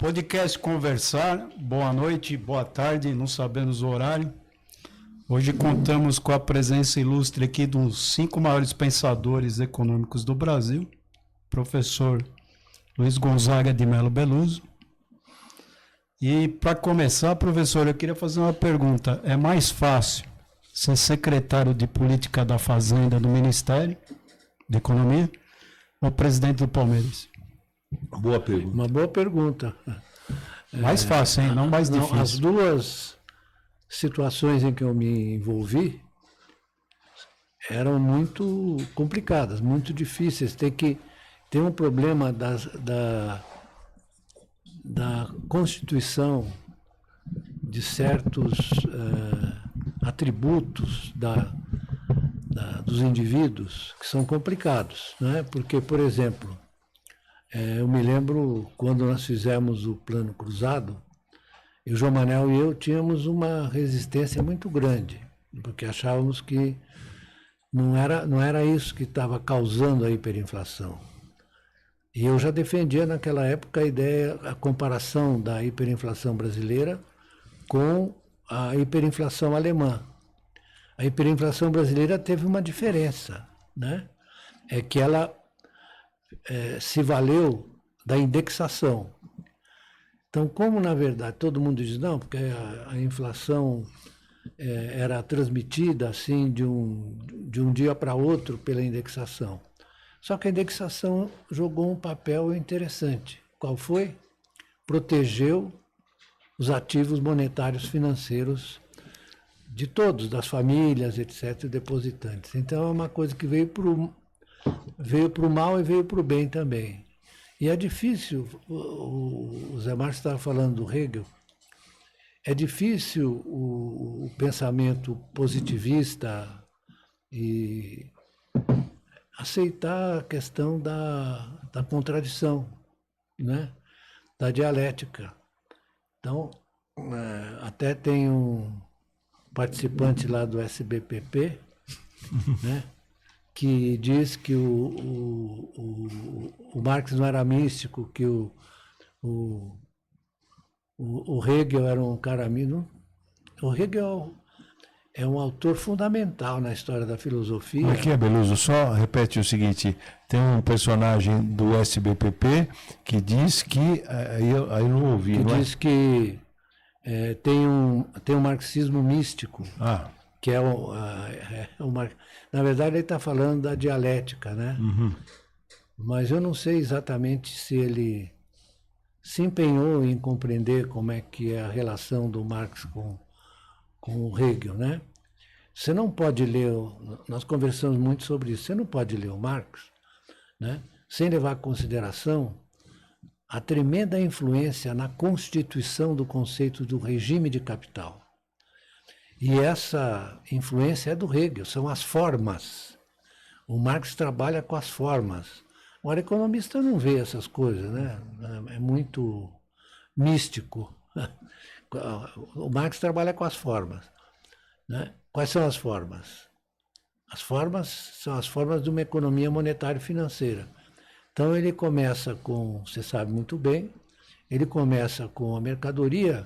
Podcast Conversar, boa noite, boa tarde, não sabemos o horário. Hoje contamos com a presença ilustre aqui dos 5 maiores pensadores econômicos do Brasil, professor Luiz Gonzaga de Melo Beluso. E para começar, professor, eu queria fazer uma pergunta. É mais fácil ser secretário de Política da Fazenda do Ministério de Economia ou presidente do Palmeiras? Boa pergunta. Uma boa pergunta. Mais fácil, hein? Não mais difícil. As duas situações em que eu me envolvi eram muito complicadas, muito difíceis. Tem um problema da constituição de certos atributos dos indivíduos que são complicados, né? Porque, por exemplo, eu me lembro quando nós fizemos o Plano Cruzado, e o João Manel e eu tínhamos uma resistência muito grande, porque achávamos que não era isso que estava causando a hiperinflação. E eu já defendia naquela época a comparação da hiperinflação brasileira com a hiperinflação alemã. A hiperinflação brasileira teve uma diferença, né? É que ela se valeu da indexação. Então, como na verdade todo mundo diz não, porque a inflação era transmitida assim de um dia para outro pela indexação. Só que a indexação jogou um papel interessante. Qual foi? Protegeu os ativos monetários financeiros de todos, das famílias, etc., depositantes. Então é uma coisa que veio para o mal e veio para o bem também. E é difícil, o Zé Márcio estava falando do Hegel, é difícil o pensamento positivista e aceitar a questão da contradição, né? Da dialética. Então, até tem um participante lá do SBPP, né? Que diz que o Marx não era místico, que o Hegel era um cara místico. O Hegel é um autor fundamental na história da filosofia. Aqui, Beluso, só repete o seguinte, tem um personagem do SBPP que diz que, aí eu não ouvi, que não diz que tem um marxismo místico. Que é na verdade ele está falando da dialética, né? Uhum. Mas eu não sei exatamente se ele se empenhou em compreender como é que é a relação do Marx com o Hegel, né? Você não pode ler, nós conversamos muito sobre isso, você não pode ler o Marx, né, sem levar em consideração a tremenda influência na constituição do conceito do regime de capital. E essa influência é do Hegel, são as formas. O Marx trabalha com as formas. O economista não vê essas coisas, né? É muito místico. O Marx trabalha com as formas, né? Quais são as formas? As formas são as formas de uma economia monetária e financeira. Então ele começa com, você sabe muito bem, ele começa com a mercadoria.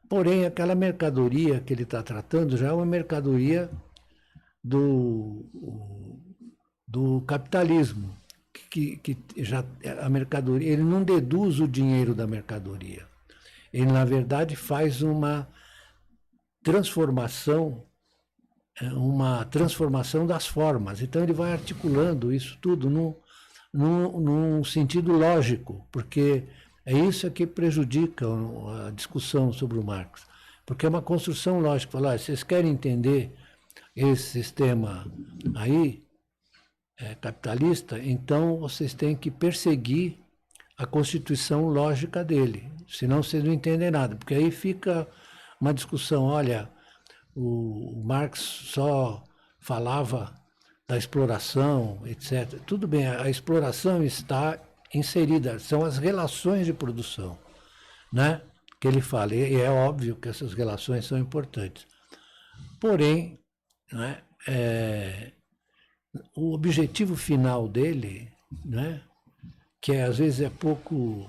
Porém, aquela mercadoria que ele está tratando já é uma mercadoria do capitalismo, que já a mercadoria, ele não deduz o dinheiro da mercadoria. Ele, na verdade, faz uma transformação das formas. Então, ele vai articulando isso tudo num sentido lógico, porque é isso que prejudica a discussão sobre o Marx, porque é uma construção lógica. Falar, vocês querem entender esse sistema aí, capitalista, então vocês têm que perseguir a constituição lógica dele, senão vocês não entendem nada, porque aí fica uma discussão, olha, o Marx só falava da exploração, etc. Tudo bem, a exploração está inserida, são as relações de produção, né? Que ele fala, e é óbvio que essas relações são importantes. Porém, né, o objetivo final dele, né, que às vezes é pouco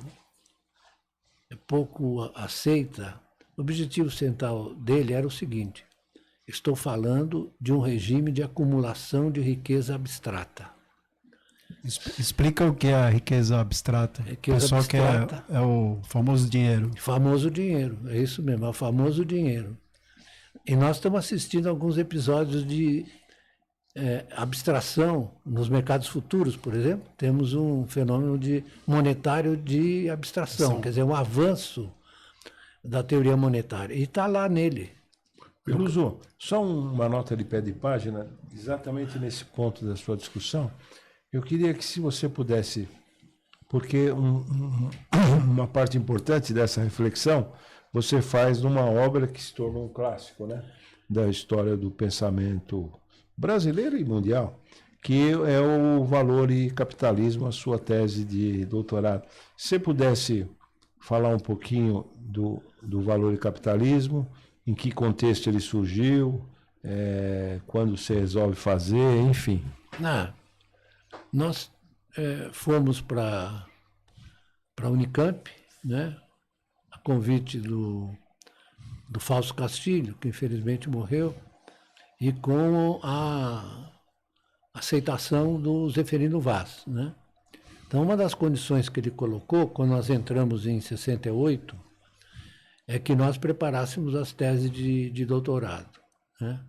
pouco aceita. O objetivo central dele era o seguinte: estou falando de um regime de acumulação de riqueza abstrata. Explica o que é a riqueza abstrata. Riqueza O pessoal abstrata. que é o famoso dinheiro. Famoso dinheiro, é isso mesmo, é o famoso dinheiro. E nós estamos assistindo a alguns episódios de abstração nos mercados futuros, por exemplo. Temos um fenômeno monetário de abstração, quer dizer, um avanço da teoria monetária. E está lá nele. Peluso, só uma nota de pé de página, exatamente nesse ponto da sua discussão. Eu queria que, se você pudesse, porque uma parte importante dessa reflexão você faz numa obra que se tornou um clássico, né, da história do pensamento brasileiro e mundial, que é o Valor e Capitalismo, a sua tese de doutorado. Se você pudesse falar um pouquinho do Valor e Capitalismo, em que contexto ele surgiu, quando você resolve fazer, enfim. Nós fomos para a Unicamp, né, a convite do Fausto Castilho, que infelizmente morreu, e com a aceitação do Zeferino Vaz, né? Então, uma das condições que ele colocou, quando nós entramos em 68, é que nós preparássemos as teses de doutorado, né?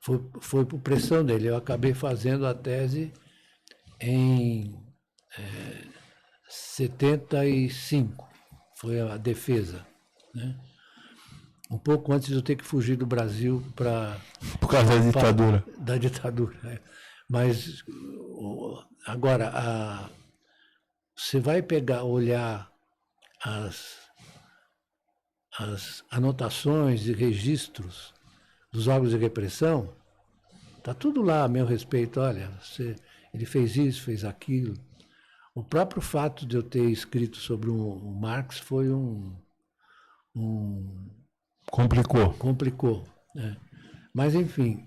Foi por pressão dele. Eu acabei fazendo a tese em 75, foi a defesa, né? Um pouco antes de eu ter que fugir do Brasil por causa da ditadura. Da ditadura. Mas agora você vai olhar as anotações e registros dos órgãos de repressão, está tudo lá a meu respeito. Olha, ele fez isso, fez aquilo. O próprio fato de eu ter escrito sobre o Marx foi Complicou. Né? Mas, enfim,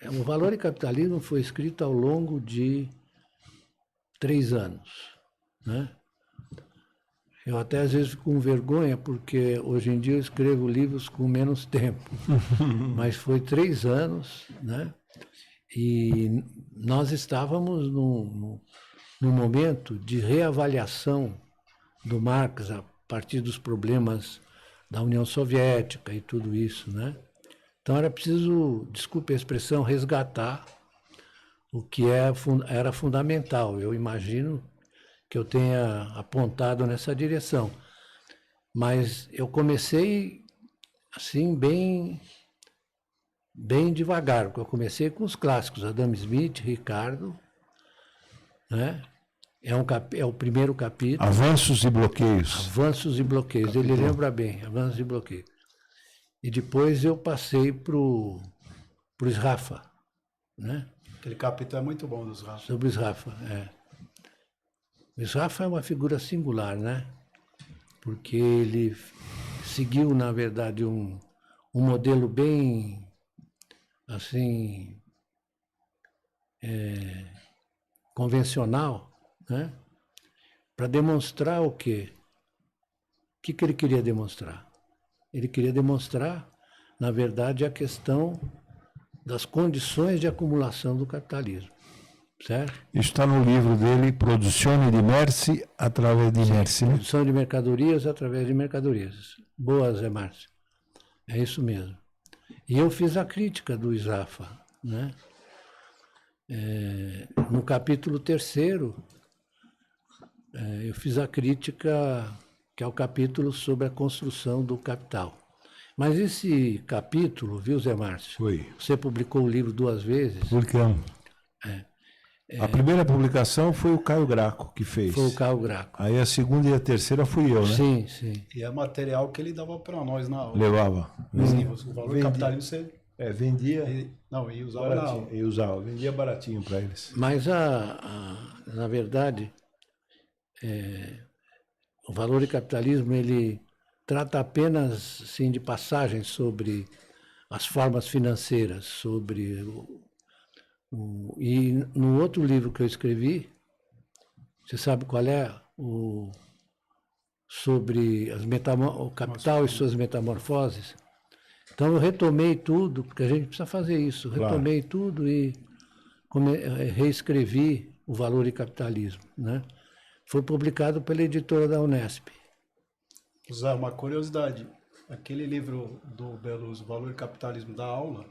o Valor e Capitalismo foi escrito ao longo de 3 anos. Né? Eu até às vezes fico com vergonha, porque hoje em dia eu escrevo livros com menos tempo. Mas foi 3 anos, né? E nós estávamos num momento de reavaliação do Marx a partir dos problemas da União Soviética e tudo isso, né? Então era preciso, desculpe a expressão, resgatar o que era fundamental. Eu imagino que eu tenha apontado nessa direção. Mas eu comecei assim bem devagar, porque eu comecei com os clássicos, Adam Smith, Ricardo, né? É o primeiro capítulo. Avanços e bloqueios. Avanços e bloqueios. Ele lembra bem, avanços e bloqueios. E depois eu passei para o Sraffa, né? Aquele capítulo é muito bom dos Sraffa. Sobre o Sraffa, O Sraffa é uma figura singular, né? Porque ele seguiu, na verdade, um modelo bem, assim, convencional, né? Para demonstrar o quê? O que ele queria demonstrar? Ele queria demonstrar, na verdade, a questão das condições de acumulação do capitalismo, certo? Isso está no livro dele, Produzione di Merci através di Merci. Produção de mercadorias através de mercadorias. Boa, Zé Márcio. É isso mesmo. E eu fiz a crítica do Sraffa, né? No capítulo 3º, eu fiz a crítica, que é o capítulo sobre a construção do capital. Mas esse capítulo, viu, Zé Márcio? Foi. Você publicou o livro 2 vezes. Publicamos. A primeira publicação foi o Caio Graco que fez. Foi o Caio Graco. Aí a segunda e a terceira fui eu, né? Sim, sim. E é material que ele dava para nós na aula. Levava. Sim, o Valor e Capitalismo você... vendia. E usava baratinho. E usava, vendia baratinho para eles. Mas, na verdade, o Valor e Capitalismo, ele trata apenas, assim, de passagens sobre as formas financeiras, sobre e no outro livro que eu escrevi, você sabe qual é? sobre o capital e suas metamorfoses. Então eu retomei tudo, porque a gente precisa fazer isso. Claro. Retomei tudo e reescrevi O Valor e Capitalismo, né? Foi publicado pela editora da Unesp. Zé, uma curiosidade. Aquele livro do Beluso, Valor e Capitalismo da Aula,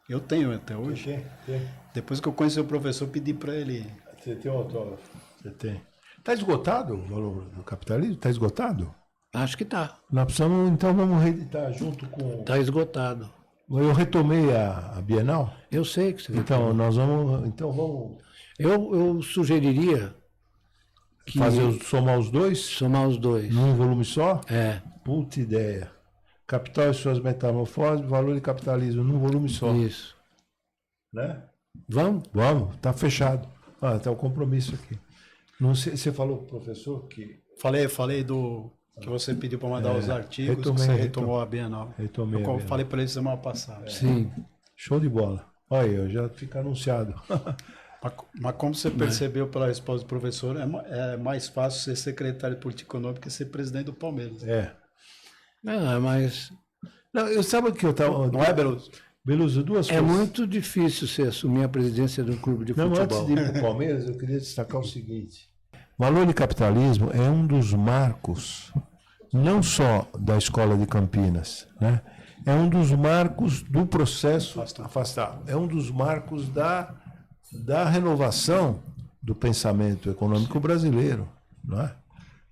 eu tenho até hoje. Tem. Depois que eu conheci o professor, pedi para ele. Você tem um autógrafo? Você tem. Está esgotado o valor do capitalismo? Está esgotado? Acho que está. Nós precisamos, então, vamos reeditar junto com... Está esgotado. Eu retomei a Bienal. Eu sei que você Então, vamos Eu sugeriria que somar os dois somar os dois. num volume só? É, Puta ideia. Capital e suas metamorfoses, valor e capitalismo num volume só. isso. Né? Vamos? Vamos, tá fechado. Ah, tá o compromisso aqui. Não sei, você falou, professor, que... Falei do que você pediu para mandar os artigos, retomei, que você retomou a Bienal. Retomei a Eu Bienal. falei para ele semana passada. Sim. Show de bola. Olha aí, já fica anunciado. Mas como você percebeu pela resposta do professor, é mais fácil ser secretário de política econômica que ser presidente do Palmeiras. É. Não, mas Não, eu sabe que eu tava... Não é, Beluso? Beluso, duas é coisas. muito difícil você assumir a presidência do clube de Não, antes futebol. de ir para o Palmeiras, eu queria destacar o seguinte. Valor e capitalismo é um dos marcos, não só da Escola de Campinas, né? É um dos marcos do processo afastar. É um dos marcos da renovação do pensamento econômico brasileiro, não é?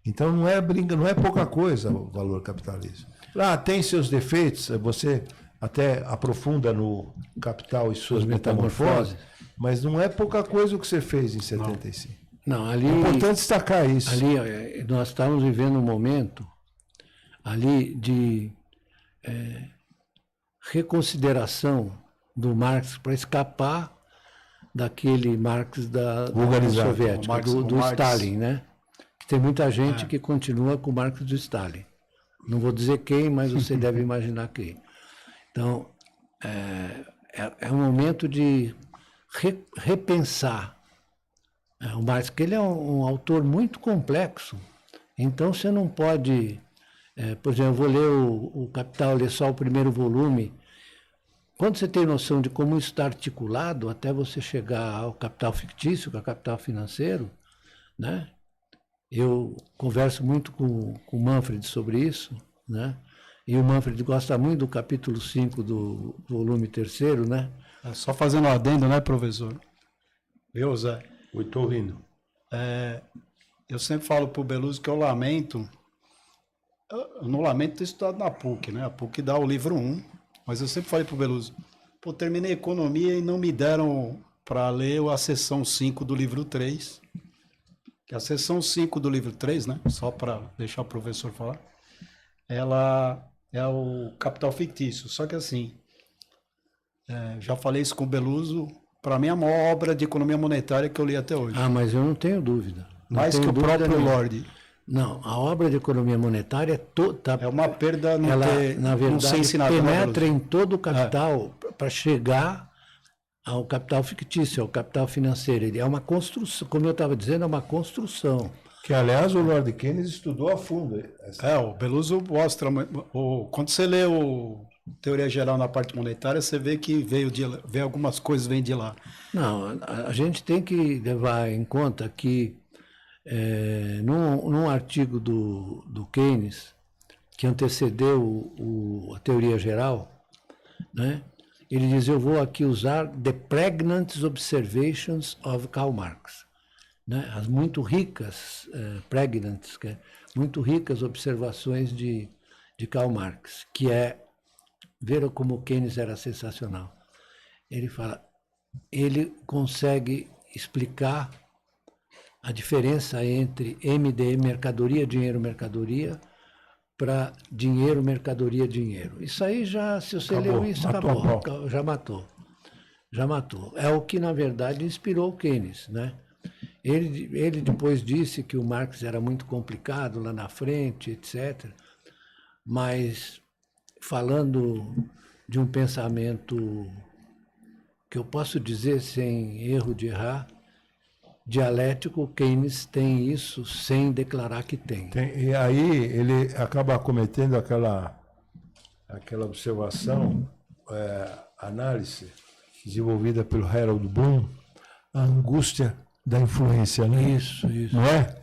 Então não é pouca coisa o valor capitalismo. Lá tem seus defeitos, você até aprofunda no Capital e suas metamorfoses, mas não é pouca coisa o que você fez em 75. Não, ali, É importante destacar isso. ali nós estamos vivendo um momento ali de reconsideração do Marx para escapar daquele Marx da União Vulgarizado. Soviética, O Marx- do o Marx. Stalin, né? Que tem muita gente que continua com o Marx do Stalin. Não vou dizer quem, mas você deve imaginar quem. Então, é um momento de repensar o Marx, porque ele é um autor muito complexo. Então, você não pode... por exemplo, eu vou ler o Capital, ler só o primeiro volume. Quando você tem noção de como isso está articulado, até você chegar ao capital fictício, que é o capital financeiro, né? Eu converso muito com o Manfred sobre isso, né? E o Manfred gosta muito do capítulo 5 do volume 3º, né? Só fazendo um adendo, né, professor? Viu, Zé? Eu estou ouvindo. Eu sempre falo pro Beluso que eu lamento. Eu não lamento ter estudado na PUC, né? A PUC dá o livro 1, mas eu sempre falei pro Beluso, pô, terminei economia e não me deram para ler a seção 5 do livro 3. Que a seção 5 do livro 3, né? Só para deixar o professor falar. Ela é o capital fictício. Só que assim, já falei isso com o Beluso, para mim é a maior obra de economia monetária que eu li até hoje. Ah, mas eu não tenho dúvida. Não Mais tenho que o dúvida próprio nenhuma. Lorde. Não, a obra de economia monetária É uma perda não ela, ter, na não ser verdade, ensinado. né, penetra Beluso? em todo o capital para chegar ao capital fictício, ao capital financeiro. Ele é uma construção, como eu estava dizendo, é uma construção. Que, aliás, o Lord Keynes estudou a fundo. O Beluso mostra. Quando você lê o Teoria Geral na parte monetária, você vê que veio algumas coisas vêm de lá. Não, a gente tem que levar em conta que num artigo do Keynes, que antecedeu a Teoria Geral, né, ele diz, eu vou aqui usar The Pregnant Observations of Karl Marx. Né, as muito ricas, pregnantes, muito ricas observações de Karl Marx, que veja como o Keynes era sensacional. Ele fala, ele consegue explicar a diferença entre MDM, mercadoria, dinheiro, mercadoria, para dinheiro, mercadoria, dinheiro. Isso aí já, se você Acabou, leu isso, matou acabou, a pau. já matou. Já matou. É o que, na verdade, inspirou o Keynes, né? Ele depois disse que o Marx era muito complicado lá na frente, etc. Mas, falando de um pensamento que eu posso dizer sem erro de errar, dialético, Keynes tem isso sem declarar que tem. E aí ele acaba cometendo aquela observação, análise, desenvolvida pelo Harold Bloom, a angústia da influência, né? Isso. Não é?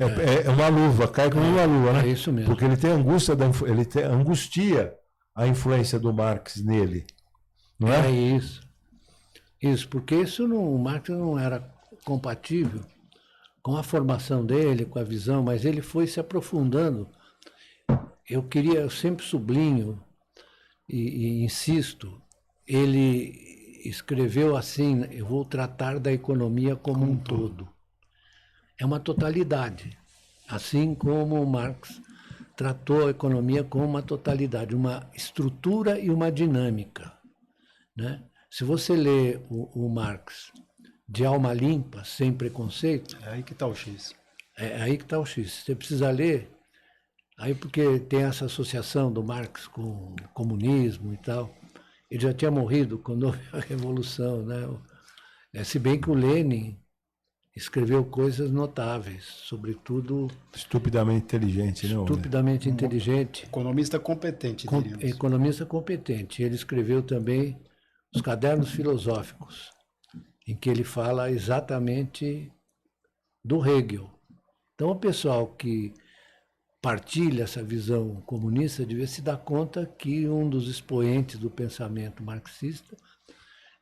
É uma luva, cai como uma luva, né? É isso mesmo. Porque ele tem angustia a influência do Marx nele, não é? É isso. Isso, porque o Marx não era compatível com a formação dele, com a visão, mas ele foi se aprofundando. Eu sempre sublinho e insisto, ele escreveu assim, eu vou tratar da economia como um todo. É uma totalidade, assim como Marx tratou a economia como uma totalidade, uma estrutura e uma dinâmica, né? Se você lê o Marx de alma limpa, sem preconceito, É aí que está o X. é aí que está o X. Você precisa ler, aí porque tem essa associação do Marx com o comunismo e tal. Ele já tinha morrido quando houve a Revolução, né? Se bem que o Lenin escreveu coisas notáveis, sobretudo Estupidamente inteligente, não? estupidamente inteligente, Economista competente, diríamos. economista competente. Ele escreveu também os Cadernos Filosóficos, em que ele fala exatamente do Hegel. Então, o pessoal que partilha essa visão comunista devia se dar conta que um dos expoentes do pensamento marxista,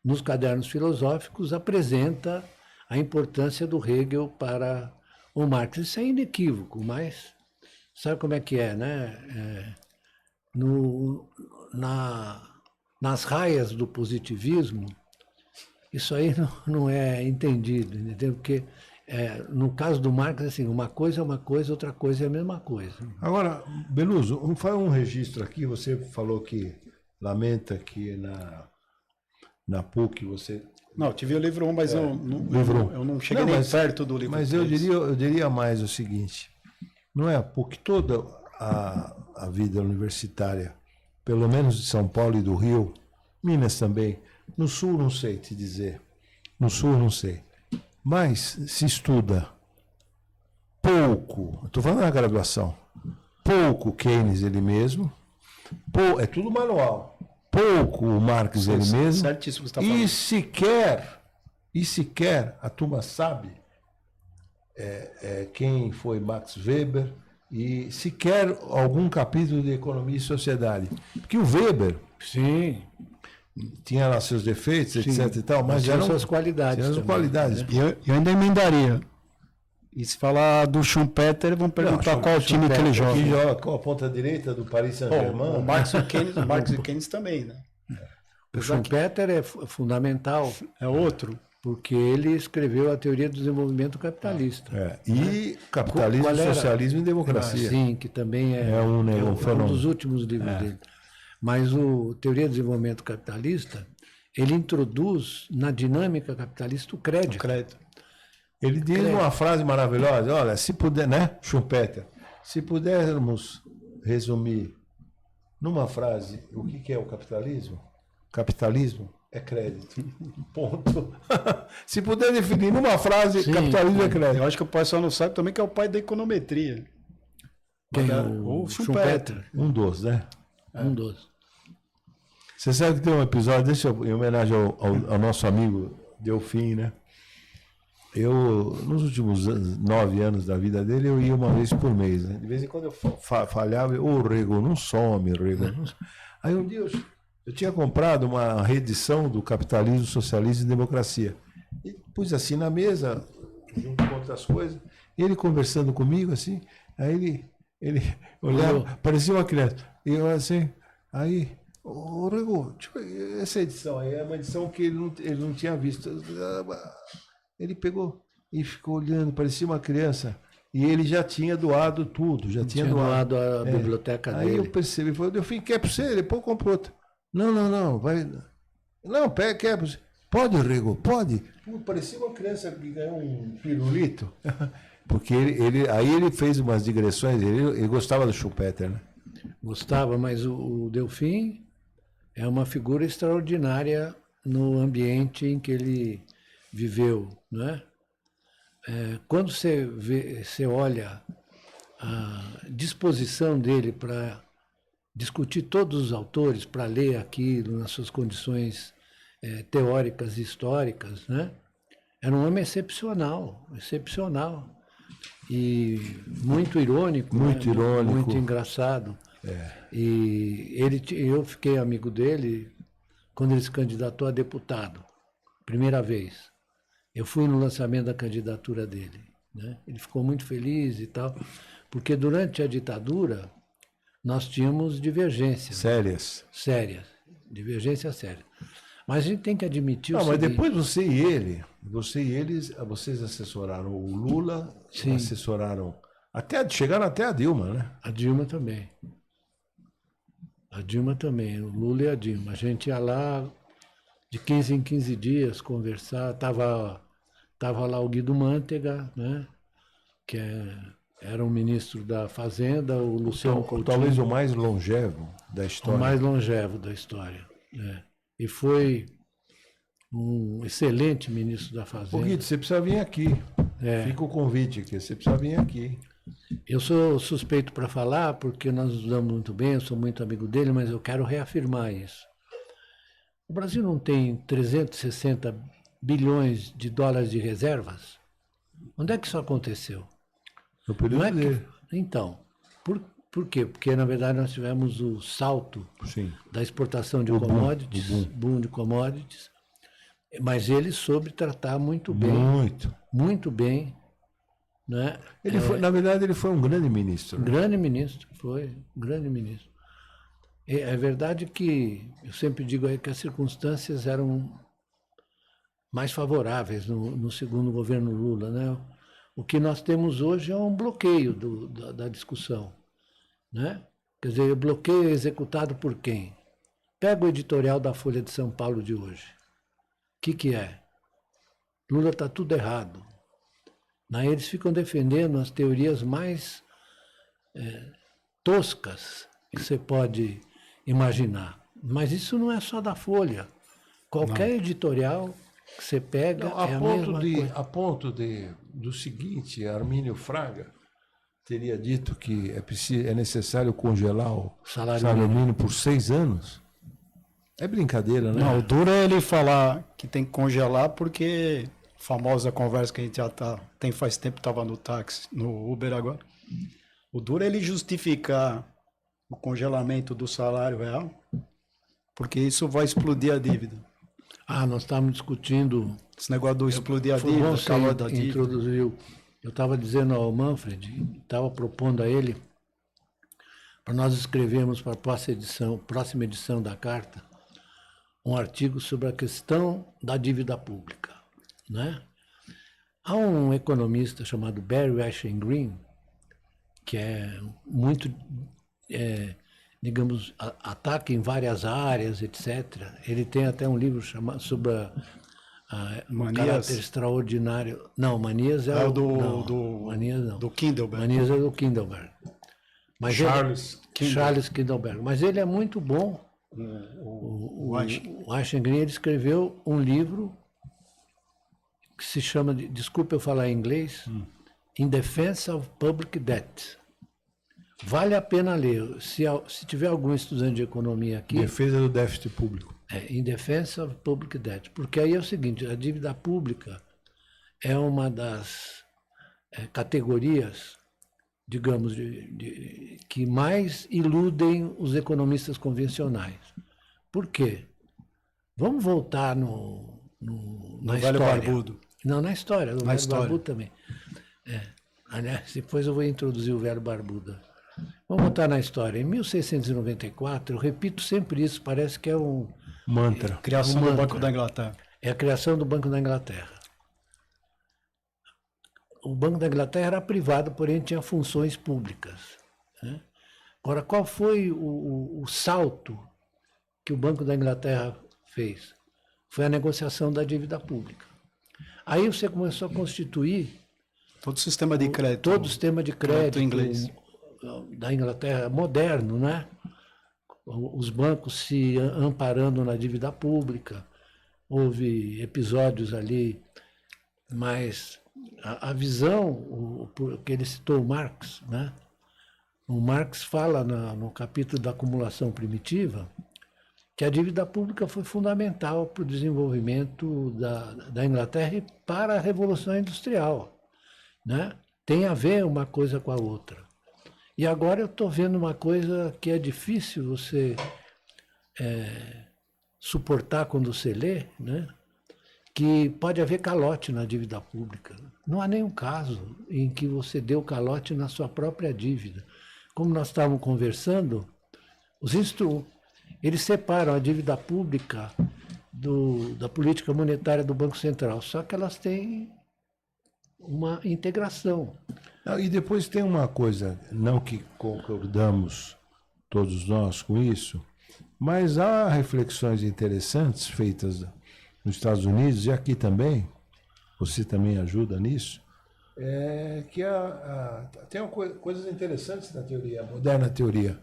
nos Cadernos Filosóficos, apresenta a importância do Hegel para o Marx. Isso é inequívoco, mas sabe como é que é, né? Nas raias do positivismo, isso aí não é entendido, entendeu? Porque no caso do Marx, assim, uma coisa é uma coisa, outra coisa é a mesma coisa. Agora, Beluso, faz um registro aqui. Você falou que lamenta que na PUC você... Não, eu tive o livro 1, mas eu não cheguei Não, nem perto do livro Mas 3. eu diria mais o seguinte, não é a PUC, toda a vida universitária, pelo menos de São Paulo e do Rio, Minas também, no Sul não sei te dizer, no Sul não sei, mas se estuda pouco, estou falando da graduação, pouco Keynes ele mesmo, é tudo manual, pouco o Marx ele mesmo, Certíssimo que você está falando. e sequer a turma sabe quem foi Max Weber e sequer algum capítulo de Economia e Sociedade. Porque o Weber Sim, tinha lá seus defeitos, etc e tal, mas tinha eram suas qualidades tinha suas também, qualidades. né? E eu ainda emendaria. E se falar do Schumpeter, vão perguntar qual time que ele joga. Que joga com a ponta direita do Paris O Saint-Germain. Marx e o Keynes também, né? O Schumpeter é fundamental, É outro. porque ele escreveu a teoria do desenvolvimento capitalista. E Capitalismo, Qual era? Socialismo e Democracia. Sim, que também é um fenômeno. dos últimos livros dele. Mas o Teoria do Desenvolvimento Capitalista, ele introduz na dinâmica capitalista o crédito. Crédito. Ele diz uma frase maravilhosa, olha, se puder, né, Schumpeter, se pudermos resumir numa frase o que é o capitalismo, capitalismo é crédito. Ponto. Se puder definir numa frase, Sim, capitalismo é crédito. Eu acho que o pessoal não sabe também que é o pai da econometria. Tem O o Schumpeter. Schumpeter, Um dos, né? um dos. Você sabe que tem um episódio, deixa eu, em homenagem ao nosso amigo Delfim, né? Eu, nos últimos 9 anos da vida dele, eu ia uma vez por mês, né? De vez em quando eu falhava, Rego, não some, Rego. Não some. Aí um dia eu tinha comprado uma reedição do Capitalismo, Socialismo e Democracia. E pus assim na mesa, junto com outras coisas, e ele conversando comigo, assim, aí ele olhava, parecia uma criança. E eu assim, aí, Rego, tipo, essa edição aí é uma edição que ele não tinha visto. Ele pegou e ficou olhando, parecia uma criança. E ele já tinha doado tudo, já tinha doado a biblioteca aí dele. eu percebi, ele falou, Delfim, quer para você? Depois comprou outro. Não, vai. Não, pega, quer para você. Pode, Rego, pode. Pô, parecia uma criança que ganhou um pirulito. Porque aí ele fez umas digressões, ele gostava do Schumpeter, né? Gostava, mas o Delfim é uma figura extraordinária no ambiente em que ele viveu, não é? quando você olha a disposição dele para discutir todos os autores, para ler aquilo nas suas condições teóricas e históricas, né? Era um homem excepcional, excepcional. E muito irônico, Muito né? irônico. Muito engraçado. E eu fiquei amigo dele quando ele se candidatou a deputado, primeira vez. Eu fui no lançamento da candidatura dele, né? Ele ficou muito feliz e tal, porque durante a ditadura nós tínhamos divergências Sérias. sérias, divergências sérias. Mas a gente tem que admitir o Não, mas seguinte, depois você e eles, vocês assessoraram o Lula, Sim. assessoraram, chegaram até a Dilma, né? a Dilma também. A Dilma também, o Lula e a Dilma. A gente ia lá de 15 em 15 dias conversar. Tava lá o Guido Mantega, né? Que era um ministro da Fazenda, o Luciano Coutinho. Talvez o mais longevo da história. O mais longevo da história. E foi um excelente ministro da Ô, Fazenda. Guido, você precisa vir aqui. Fica o convite aqui, você precisa vir aqui. Eu sou suspeito para falar, porque nós nos damos muito bem, eu sou muito amigo dele, mas eu quero reafirmar isso. O Brasil não tem 360 bilhões de dólares de reservas? Onde é que isso aconteceu? No período Não é dele. Então, por quê? Porque, na verdade, nós tivemos o salto Sim. da exportação de O boom, commodities, o boom de commodities, mas ele soube tratar muito bem, muito bem, né? Na verdade, ele foi um grande ministro. Né? Grande ministro, foi, grande ministro. É verdade que, eu sempre digo aí que as circunstâncias eram mais favoráveis no segundo governo Lula, né? O que nós temos hoje é um bloqueio da discussão, né? Quer dizer, o bloqueio é executado por quem? Pega o editorial da Folha de São Paulo de hoje. O que é? Lula está tudo errado. Né? Eles ficam defendendo as teorias mais toscas que você pode imaginar. Mas isso não é só da Folha. Qualquer editorial que você pega Não, é a mesma coisa. A ponto do seguinte, Armínio Fraga teria dito que é necessário congelar o Salário mínimo por 6 anos. É brincadeira, né? Não, o duro é ele falar que tem que congelar porque a famosa conversa que a gente já tem faz tempo, estava no táxi, no Uber agora. O duro é ele justificar o congelamento do salário real, porque isso vai explodir a dívida. Nós estávamos discutindo. Esse negócio do explodir a Foi bom dívida, você calor da dívida. introduziu. Eu estava dizendo ao Manfred, estava propondo a ele, para nós escrevermos para a próxima edição da Carta, um artigo sobre a questão da dívida pública. Né? Há um economista chamado Barry Eichengreen, que é muito, digamos, ataca em várias áreas, etc. Ele tem até um livro sobre o caráter extraordinário. Não, Manias é o Manias não. Do Kindleberg. Manias é do Kindleberg. Mas Charles Kindleberg. Mas ele é muito bom. O Eichengreen, ele escreveu um livro que se chama, desculpa eu falar em inglês, In Defense of Public Debt. Vale a pena ler. Se tiver algum estudante de economia aqui... Defesa do déficit público. In Defense of Public Debt. Porque aí é o seguinte, a dívida pública é uma das categorias, digamos, que mais iludem os economistas convencionais. Por quê? Vamos voltar na Velho história. Barbudo. Não, na história. No Na Velho história. Barbudo também. Aliás, depois eu vou introduzir o Velho Barbudo. Vamos voltar na história. Em 1694, eu repito sempre isso, parece que é um mantra. Criação do Banco da Inglaterra. É a criação do Banco da Inglaterra. O Banco da Inglaterra era privado, porém tinha funções públicas. Né? Agora, qual foi o salto que o Banco da Inglaterra fez? Foi a negociação da dívida pública. Aí você começou a constituir todo o sistema de crédito. Todo o sistema de crédito inglês da Inglaterra moderno, né? Os bancos se amparando na dívida pública. Houve episódios ali mais a visão, que ele citou o Marx, né? O Marx fala no capítulo da acumulação primitiva que a dívida pública foi fundamental para o desenvolvimento da Inglaterra e para a Revolução Industrial, né? Tem a ver uma coisa com a outra. E agora eu estou vendo uma coisa que é difícil você suportar quando você lê, né? Que pode haver calote na dívida pública. Não há nenhum caso em que você deu calote na sua própria dívida. Como nós estávamos conversando, eles separam a dívida pública da política monetária do Banco Central, só que elas têm uma integração. E depois tem uma coisa, não que concordamos todos nós com isso, mas há reflexões interessantes feitas nos Estados Unidos e aqui também, você também ajuda nisso, que tem coisas interessantes na teoria, moderna teoria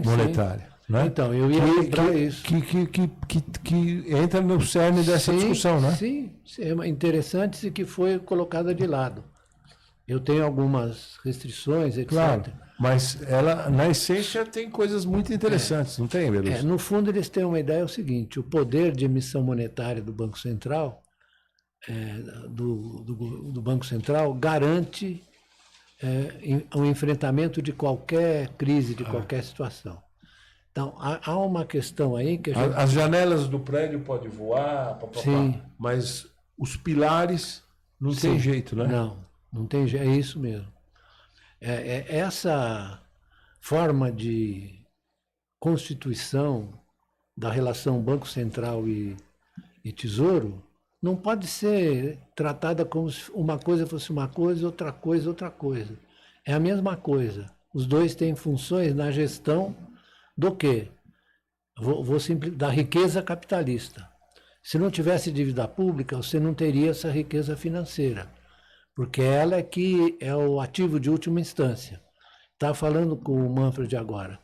monetária. Né? Então, eu ia lembrar isso. Que entra no cerne dessa discussão, né? Sim, é interessante e que foi colocada de lado. Eu tenho algumas restrições, etc. Claro, mas ela, na essência, tem coisas muito interessantes, não tem, Beluso? No fundo, eles têm uma ideia, é o seguinte, o poder de emissão monetária do Banco Central, do Banco Central, garante o enfrentamento de qualquer crise, de qualquer situação. Então, há uma questão aí que As janelas do prédio podem voar, Sim. mas os pilares não tem jeito, né? Não tem jeito, é isso mesmo. Essa forma de constituição da relação Banco Central e Tesouro não pode ser tratada como se uma coisa fosse uma coisa, outra coisa. É a mesma coisa. Os dois têm funções na gestão do quê? Da riqueza capitalista. Se não tivesse dívida pública, você não teria essa riqueza financeira, porque ela que é o ativo de última instância. Estava falando com o Manfred agora.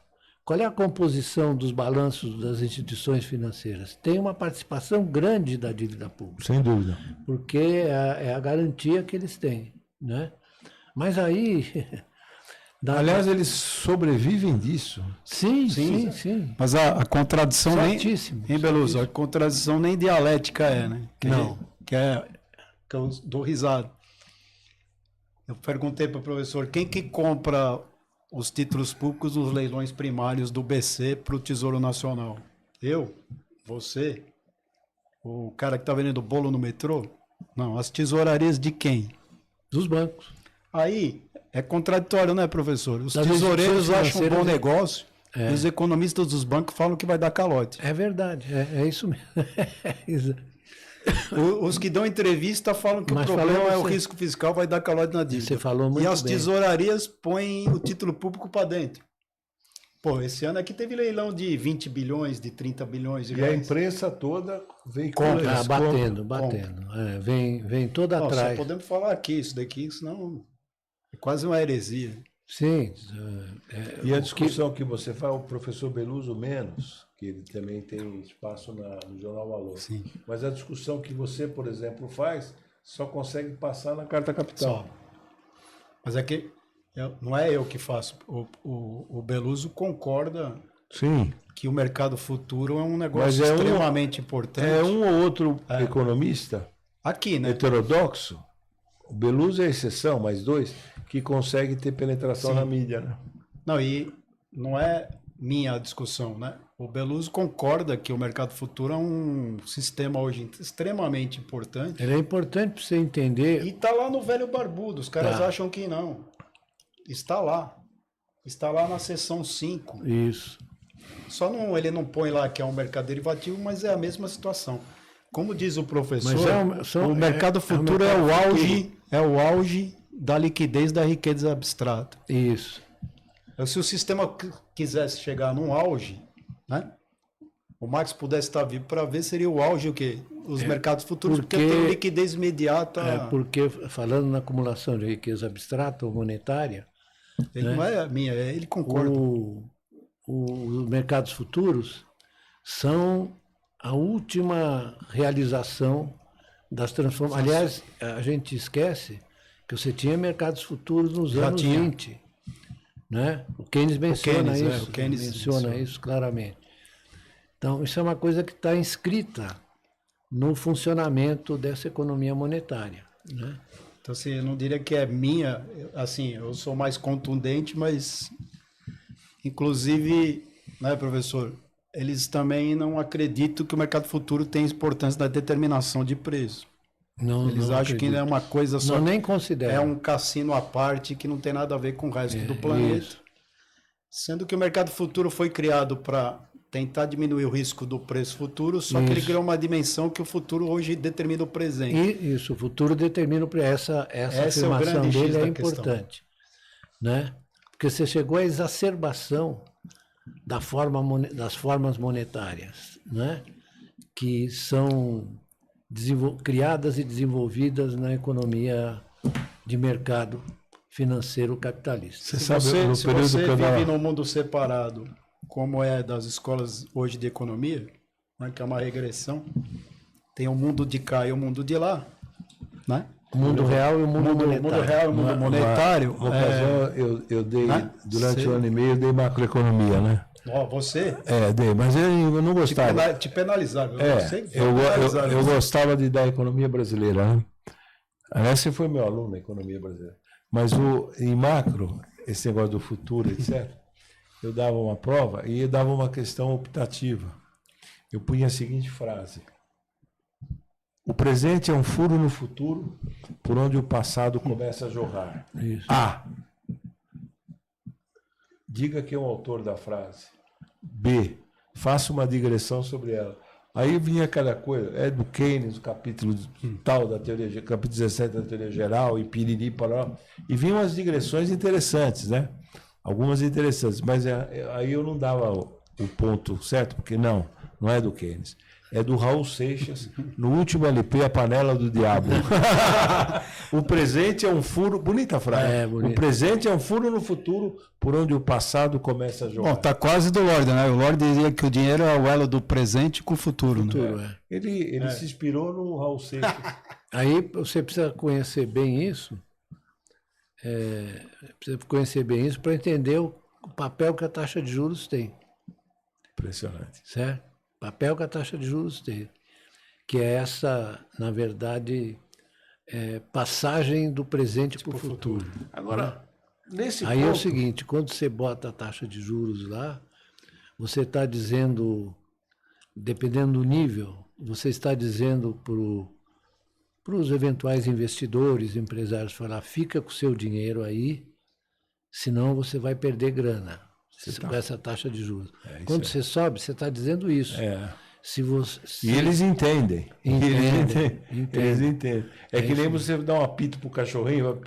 Qual é a composição dos balanços das instituições financeiras? Tem uma participação grande da dívida pública. Sem dúvida. Porque é a garantia que eles têm, né? Mas aí... Aliás, eles sobrevivem disso. Sim. Mas a contradição Certíssimo. nem, Beluso, a contradição nem dialética né? Não. Que eu dou risada. Eu perguntei para o professor, quem que compra os títulos públicos nos leilões primários do BC para o Tesouro Nacional? Eu? Você? O cara que está vendendo bolo no metrô? Não, as tesourarias de quem? Dos bancos. Aí, é contraditório, né, professor? Os Das tesoureiros instituições acham um bom financeiras, negócio e os economistas dos bancos falam que vai dar calote. É verdade, é isso mesmo. Os que dão entrevista falam que Mas o problema é o você- risco fiscal, vai dar calote na dívida. Você falou muito E as bem. tesourarias põem o título público para dentro. Pô, esse ano aqui teve leilão de 20 bilhões, de 30 bilhões de E a reais. imprensa toda vem Ah, batendo. Vem toda Não, só atrás. podemos falar aqui, isso daqui, senão é quase uma heresia. Sim. E a discussão que você faz, o professor Beluso menos, que ele também tem espaço no Jornal Valor. Sim. Mas a discussão que você, por exemplo, faz, só consegue passar na Carta Capital. Só. Mas é que não é eu que faço. O Beluso concorda Sim. que o mercado futuro é um negócio Mas extremamente importante. É um ou outro economista Aqui, né? heterodoxo, o Beluso é a exceção, mais dois, que consegue ter penetração na mídia, né? Não, e não é minha discussão, né? O Beluso concorda que o mercado futuro é um sistema hoje extremamente importante. Ele é importante para você entender. E está lá no velho barbudo. Os caras Tá. acham que não. Está lá. Está lá na seção 5. Isso. Só não, ele não põe lá que é um mercado derivativo, mas é a mesma situação. Como diz o professor, Mas o mercado futuro é o auge da liquidez da riqueza abstrata. Isso. Se o sistema quisesse chegar num auge, né? O Marx pudesse estar vivo para ver, seria o auge o quê? Os mercados futuros, porque tem liquidez imediata. Porque, falando na acumulação de riqueza abstrata ou monetária, Ele não é minha, ele concorda. os mercados futuros são a última realização das transformações. Aliás, a gente esquece que você tinha mercados futuros nos Já anos tinha. 20. Né? O Keynes menciona Keynes, isso, o Keynes menciona isso claramente. Então, isso é uma coisa que está inscrita no funcionamento dessa economia monetária. Né? Então, assim, eu não diria que é minha, assim, eu sou mais contundente, mas, inclusive, né, professor, eles também não acreditam que o mercado futuro tem importância na determinação de preço. Não, Eles não acham que acredito. é uma coisa só, Não, nem considero. é um cassino à parte que não tem nada a ver com o resto do planeta. Isso. Sendo que o mercado futuro foi criado para tentar diminuir o risco do preço futuro, só que ele Isso. criou uma dimensão que o futuro hoje determina o presente. E isso, o futuro determina essa Esse é o afirmação grande X dele é da questão. importante. Né? Porque você chegou à exacerbação das formas monetárias, né? Que são criadas e desenvolvidas na economia de mercado financeiro capitalista. Você sabe, no Se período você que eu vive dava... num mundo separado, como é das escolas hoje de economia, né, que é uma regressão, tem o mundo de cá e o mundo de lá, né? O mundo real e o mundo monetário. O mundo real e o mundo monetário. Uma ocasião, eu dei, né? durante Sei. um ano e meio, eu dei macroeconomia, né? Ó, você Dei, mas eu não gostava. te penalizaram. Eu gostava de dar economia brasileira, né? Aliás, você foi meu aluno na economia brasileira. Mas em macro, esse negócio do futuro, etc., eu dava uma prova e eu dava uma questão optativa. Eu punha a seguinte frase: o presente é um furo no futuro por onde o passado começa a jorrar. Isso. A. Diga quem é o autor da frase. B. Faça uma digressão sobre ela. Aí vinha aquela coisa, é do Keynes, o capítulo tal da teoria, capítulo 17 da teoria geral, e piriri, paró, e vinham as digressões interessantes, né? Algumas interessantes, mas aí eu não dava o ponto certo, porque não é do Keynes. É do Raul Seixas, no último LP, A Panela do Diabo. O presente é um furo... Bonita frase. bonito. O presente é um furo no futuro, por onde o passado começa a jogar. Bom, tá quase do Lorde, né? O Lorde dizia que o dinheiro é o elo do presente com o futuro, né? Ele se inspirou no Raul Seixas. Aí você precisa conhecer bem isso, para entender o papel que a taxa de juros tem. Impressionante. Certo? Papel que a taxa de juros tem. Que é essa, na verdade, passagem do presente para o futuro. Agora, nesse Aí ponto... é o seguinte, quando você bota a taxa de juros lá, você está dizendo, dependendo do nível, você está dizendo para os eventuais investidores, empresários, falar, fica com o seu dinheiro aí, senão você vai perder grana com essa taxa de juros. Quando você sobe, você está dizendo isso. E eles entendem. Entendem. Eles entendem. É que nem você dá um apito pro cachorrinho,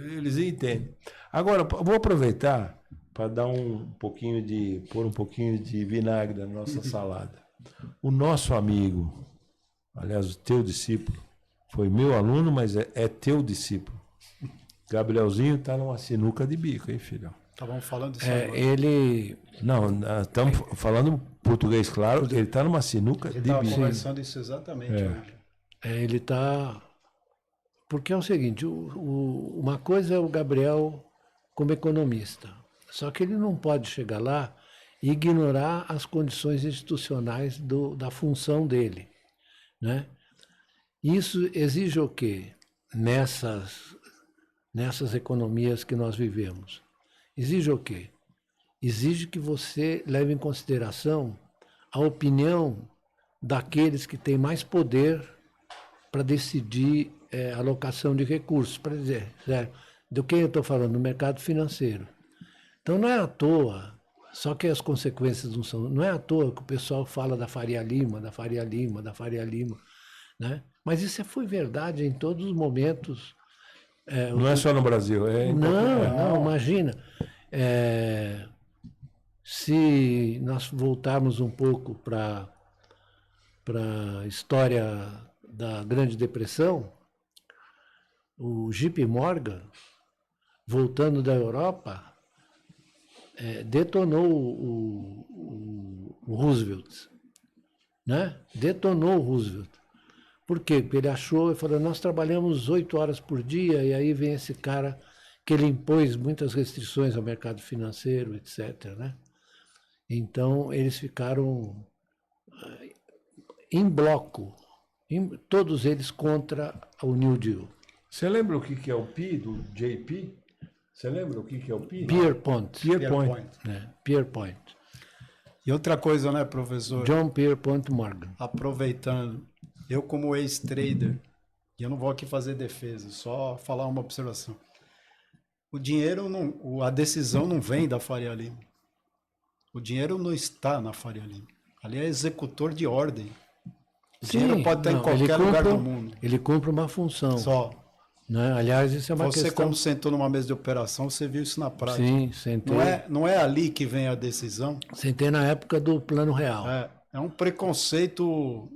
eles entendem. Agora, vou aproveitar para dar pôr um pouquinho de vinagre na nossa salada. O nosso amigo, aliás, o teu discípulo, foi meu aluno, mas é teu discípulo. Gabrielzinho está numa sinuca de bico, hein, filhão? Estavam falando disso agora. Ele... Não, estamos falando português, claro. Ele está numa sinuca de Estava bico. conversando isso exatamente hoje. Ele está... Porque é o seguinte, uma coisa é o Gabriel como economista, só que ele não pode chegar lá e ignorar as condições institucionais da função dele, né? Isso exige o quê? Nessas economias que nós vivemos. Exige o quê? Exige que você leve em consideração a opinião daqueles que têm mais poder para decidir a alocação de recursos. Para dizer, certo? Do que eu estou falando? Do mercado financeiro. Então não é à toa, só que as consequências não são... Não é à toa que o pessoal fala da Faria Lima, né? Mas isso foi verdade em todos os momentos. Não é só no Brasil. Não, imagina. Se nós voltarmos um pouco para a história da Grande Depressão, o JP Morgan, voltando da Europa, detonou o Roosevelt, né? Detonou o Roosevelt. Por quê? Porque ele achou e falou, nós trabalhamos 8 horas por dia, e aí vem esse cara que ele impôs muitas restrições ao mercado financeiro, etc., né? Então, eles ficaram em bloco, todos eles contra o New Deal. Você lembra o que é o PI do JP? Você lembra o que é o PI? Pierpont. Pierpont. Né? Pierpont. E outra coisa, né, professor? John Pierpont Morgan. Aproveitando, eu como ex-trader, e eu não vou aqui fazer defesa, só falar uma observação. O dinheiro, a decisão não vem da Faria Lima. O dinheiro não está na Faria Lima. Ali é executor de ordem. O dinheiro pode estar em qualquer lugar do mundo. Ele cumpre uma função. Só. Né? Aliás, isso é uma Você, questão... como sentou numa mesa de operação, você viu isso na prática. Sim, sentei. Não é ali que vem a decisão. Sentei na época do Plano Real. É um preconceito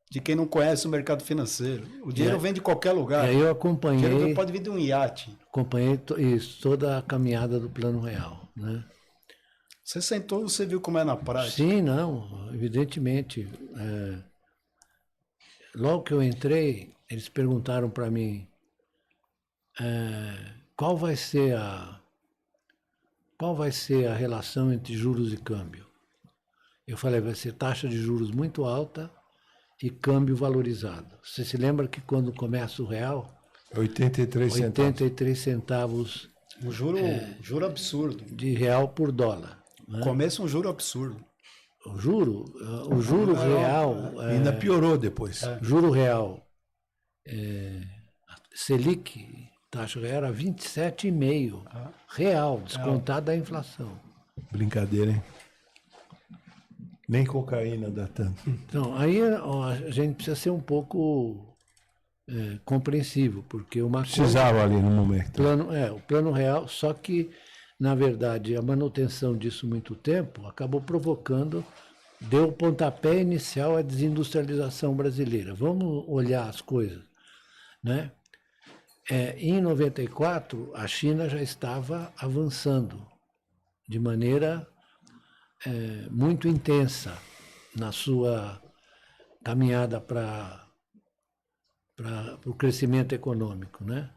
de quem não conhece o mercado financeiro. O dinheiro vem de qualquer lugar. E aí eu O acompanhei... dinheiro pode vir de um iate. Acompanhei isso, toda a caminhada do Plano Real, né? Você sentou, você viu como é na prática. Sim, não, evidentemente. Logo que eu entrei, eles perguntaram para mim qual vai ser a relação entre juros e câmbio. Eu falei, vai ser taxa de juros muito alta e câmbio valorizado. Você se lembra que quando começa o real, 83 centavos. 83 centavos Um juro absurdo. de real por dólar. Né? Começa um juro absurdo. O juro real... Ainda piorou depois. Juro real, Selic, taxa real, era 27,5 real, descontado da inflação. Brincadeira, hein? Nem cocaína dá tanto. Então, aí a gente precisa ser um pouco compreensivo, porque uma Precisava ali no momento. o plano real, só que, na verdade, a manutenção disso muito tempo acabou provocando, deu o pontapé inicial à desindustrialização brasileira. Vamos olhar as coisas, né? Em 94, a China já estava avançando de maneira muito intensa na sua caminhada para o crescimento econômico, né?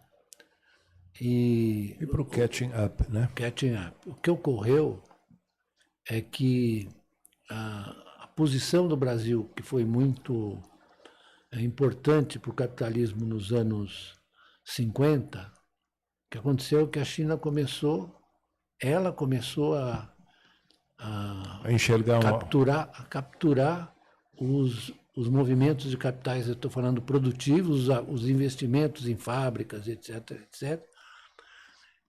E para o catching up, né? Catching up. O que ocorreu é que a posição do Brasil, que foi muito importante para o capitalismo nos anos 50, o que aconteceu é que a China começou a enxergar capturar os movimentos de capitais, eu estou falando produtivos, os investimentos em fábricas, etc., etc.,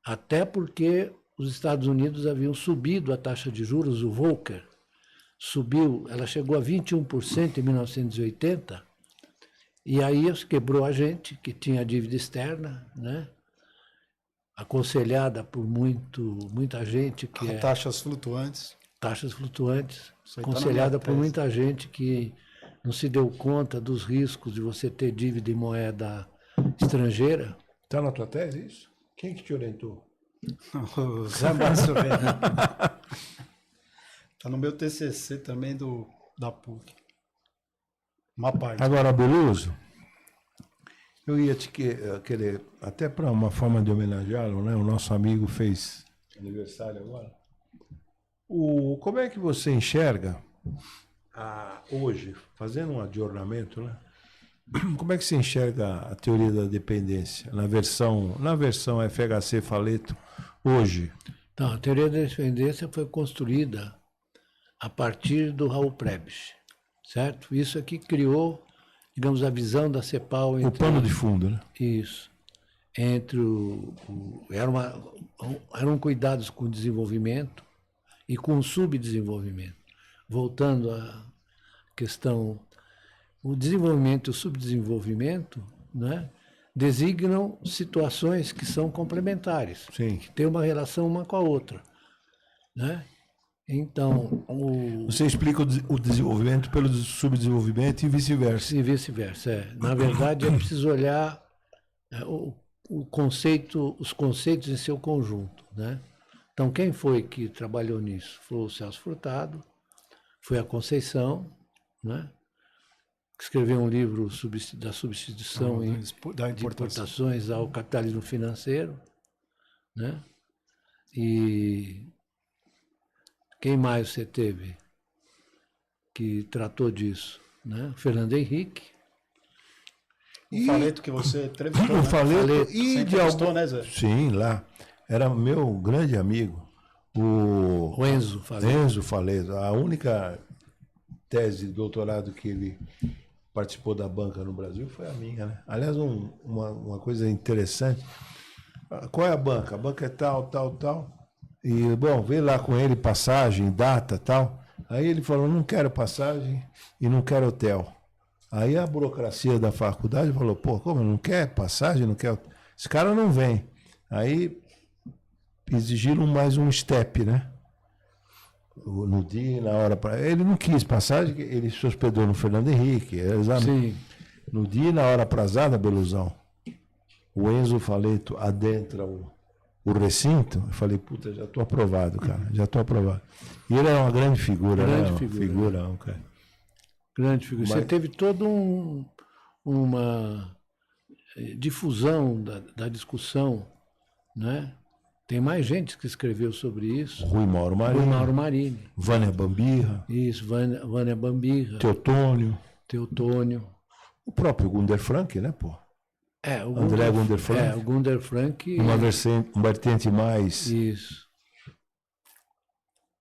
até porque os Estados Unidos haviam subido a taxa de juros, o Volcker subiu, ela chegou a 21% em 1980, e aí quebrou a gente, que tinha dívida externa, né? Aconselhada por muita gente que Taxas flutuantes. taxas flutuantes, Isso aí tá aconselhada na por muita gente que não se deu conta dos riscos de você ter dívida em moeda estrangeira. Está na tua tese isso? Quem que te orientou? O Zé Márcio Vieira. Tá no meu TCC também da PUC. Uma parte. Agora, Beluso, eu ia te querer, até para uma forma de homenageá-lo, né? O nosso amigo fez aniversário agora. Como é que você enxerga hoje, fazendo um adornamento, né? Como é que você enxerga a teoria da dependência na versão FHC Faleto hoje? Então, a teoria da dependência foi construída a partir do Raul Prebisch, certo? Isso aqui criou, digamos, a visão da CEPAL. O pano de fundo, né? Isso. Entre eram cuidados com o desenvolvimento e com o subdesenvolvimento. Voltando à questão, o desenvolvimento e o subdesenvolvimento, né, designam situações que são complementares, Sim. que têm uma relação uma com a outra, né? Então, Você explica o desenvolvimento pelo subdesenvolvimento e vice-versa. e vice-versa. Na verdade, é preciso olhar os conceitos em seu conjunto, né? Então, quem foi que trabalhou nisso? Foi o Celso Furtado, foi a Conceição, né? que escreveu um livro da substituição Da de importação. importações ao capitalismo financeiro, né? E quem mais você teve que tratou disso, né? Fernando Henrique. O Faleto que você entrevistou, Eu né? falei Você e de entrevistou, algum... né, Zé? Sim, lá. Era meu grande amigo, O Enzo Faleto. Enzo Faleto. A única tese de doutorado que ele participou da banca no Brasil foi a minha, né? Aliás, uma coisa interessante. Qual é a banca? A banca é tal, tal, tal. E, bom, veio lá com ele passagem, data, tal. Aí ele falou, não quero passagem e não quero hotel. Aí a burocracia da faculdade falou, pô, como não quer passagem, não quer hotel? Esse cara não vem. Aí exigiram mais um step, né? No dia, na hora. Ele não quis passagem, ele se hospedou no Fernando Henrique. Sim. No dia e na hora aprazada, Beluzão, o Enzo Faleto adentra o recinto. Eu falei, puta, já estou aprovado, cara, já estou aprovado. E ele era uma grande figura, Grande né? figura. Cara. Grande figura. Você Mas- teve toda uma difusão da discussão, né? Tem mais gente que escreveu sobre isso. Rui Mauro O Marinho, Mauro Marini. Vânia Bambirra, Isso, Vânia Bambirra, Teotônio, Teotônio. o próprio Gunder Frank, né, pô? O André Gunder Frank. O Gunder Frank. Uma vertente mais... Isso.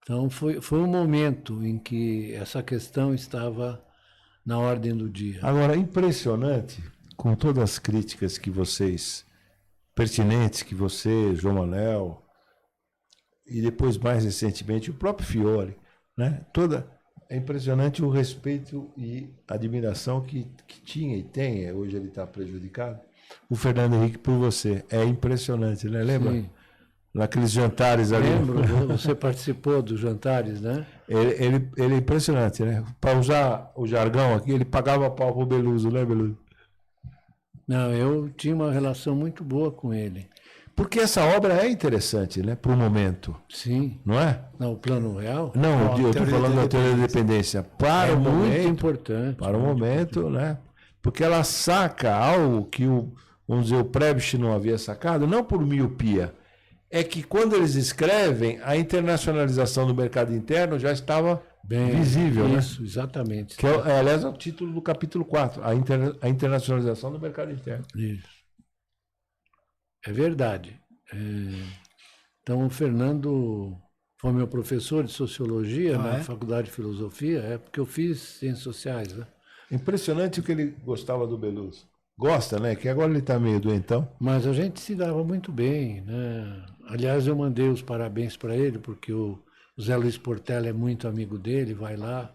Então foi um momento em que essa questão estava na ordem do dia. Agora, impressionante, com todas as críticas que vocês, pertinentes, que você, João Manuel, e depois mais recentemente o próprio Fiore, né? É impressionante o respeito e admiração que tinha e tem, hoje ele está prejudicado, o Fernando Henrique por você. É impressionante, né? Lembra? Sim. Naqueles jantares ali. Lembro, você participou dos jantares, né? Ele é impressionante, né? Para usar o jargão aqui, ele pagava pau pro Beluso, né, Beluso? Não, eu tinha uma relação muito boa com ele. Porque essa obra é interessante, né? Para o momento, Sim. não é? Não, o Plano Real Não, eu estou falando da teoria da dependência. Para é o muito momento, importante. para o momento, né? Porque ela saca algo que vamos dizer, o Prebisch não havia sacado, não por miopia. É que quando eles escrevem, a internacionalização do mercado interno já estava Bem, visível, né? isso, exatamente. Que aliás, é o título do capítulo 4, a internacionalização do mercado interno. Isso. É verdade. Então, o Fernando foi meu professor de sociologia na Faculdade de Filosofia, é porque eu fiz ciências sociais, né? Impressionante o que ele gostava do Beluso. Gosta, né? Que agora ele está meio doentão. Mas a gente se dava muito bem, né? Aliás, eu mandei os parabéns para ele, porque o Zé Luiz Portela é muito amigo dele, vai lá.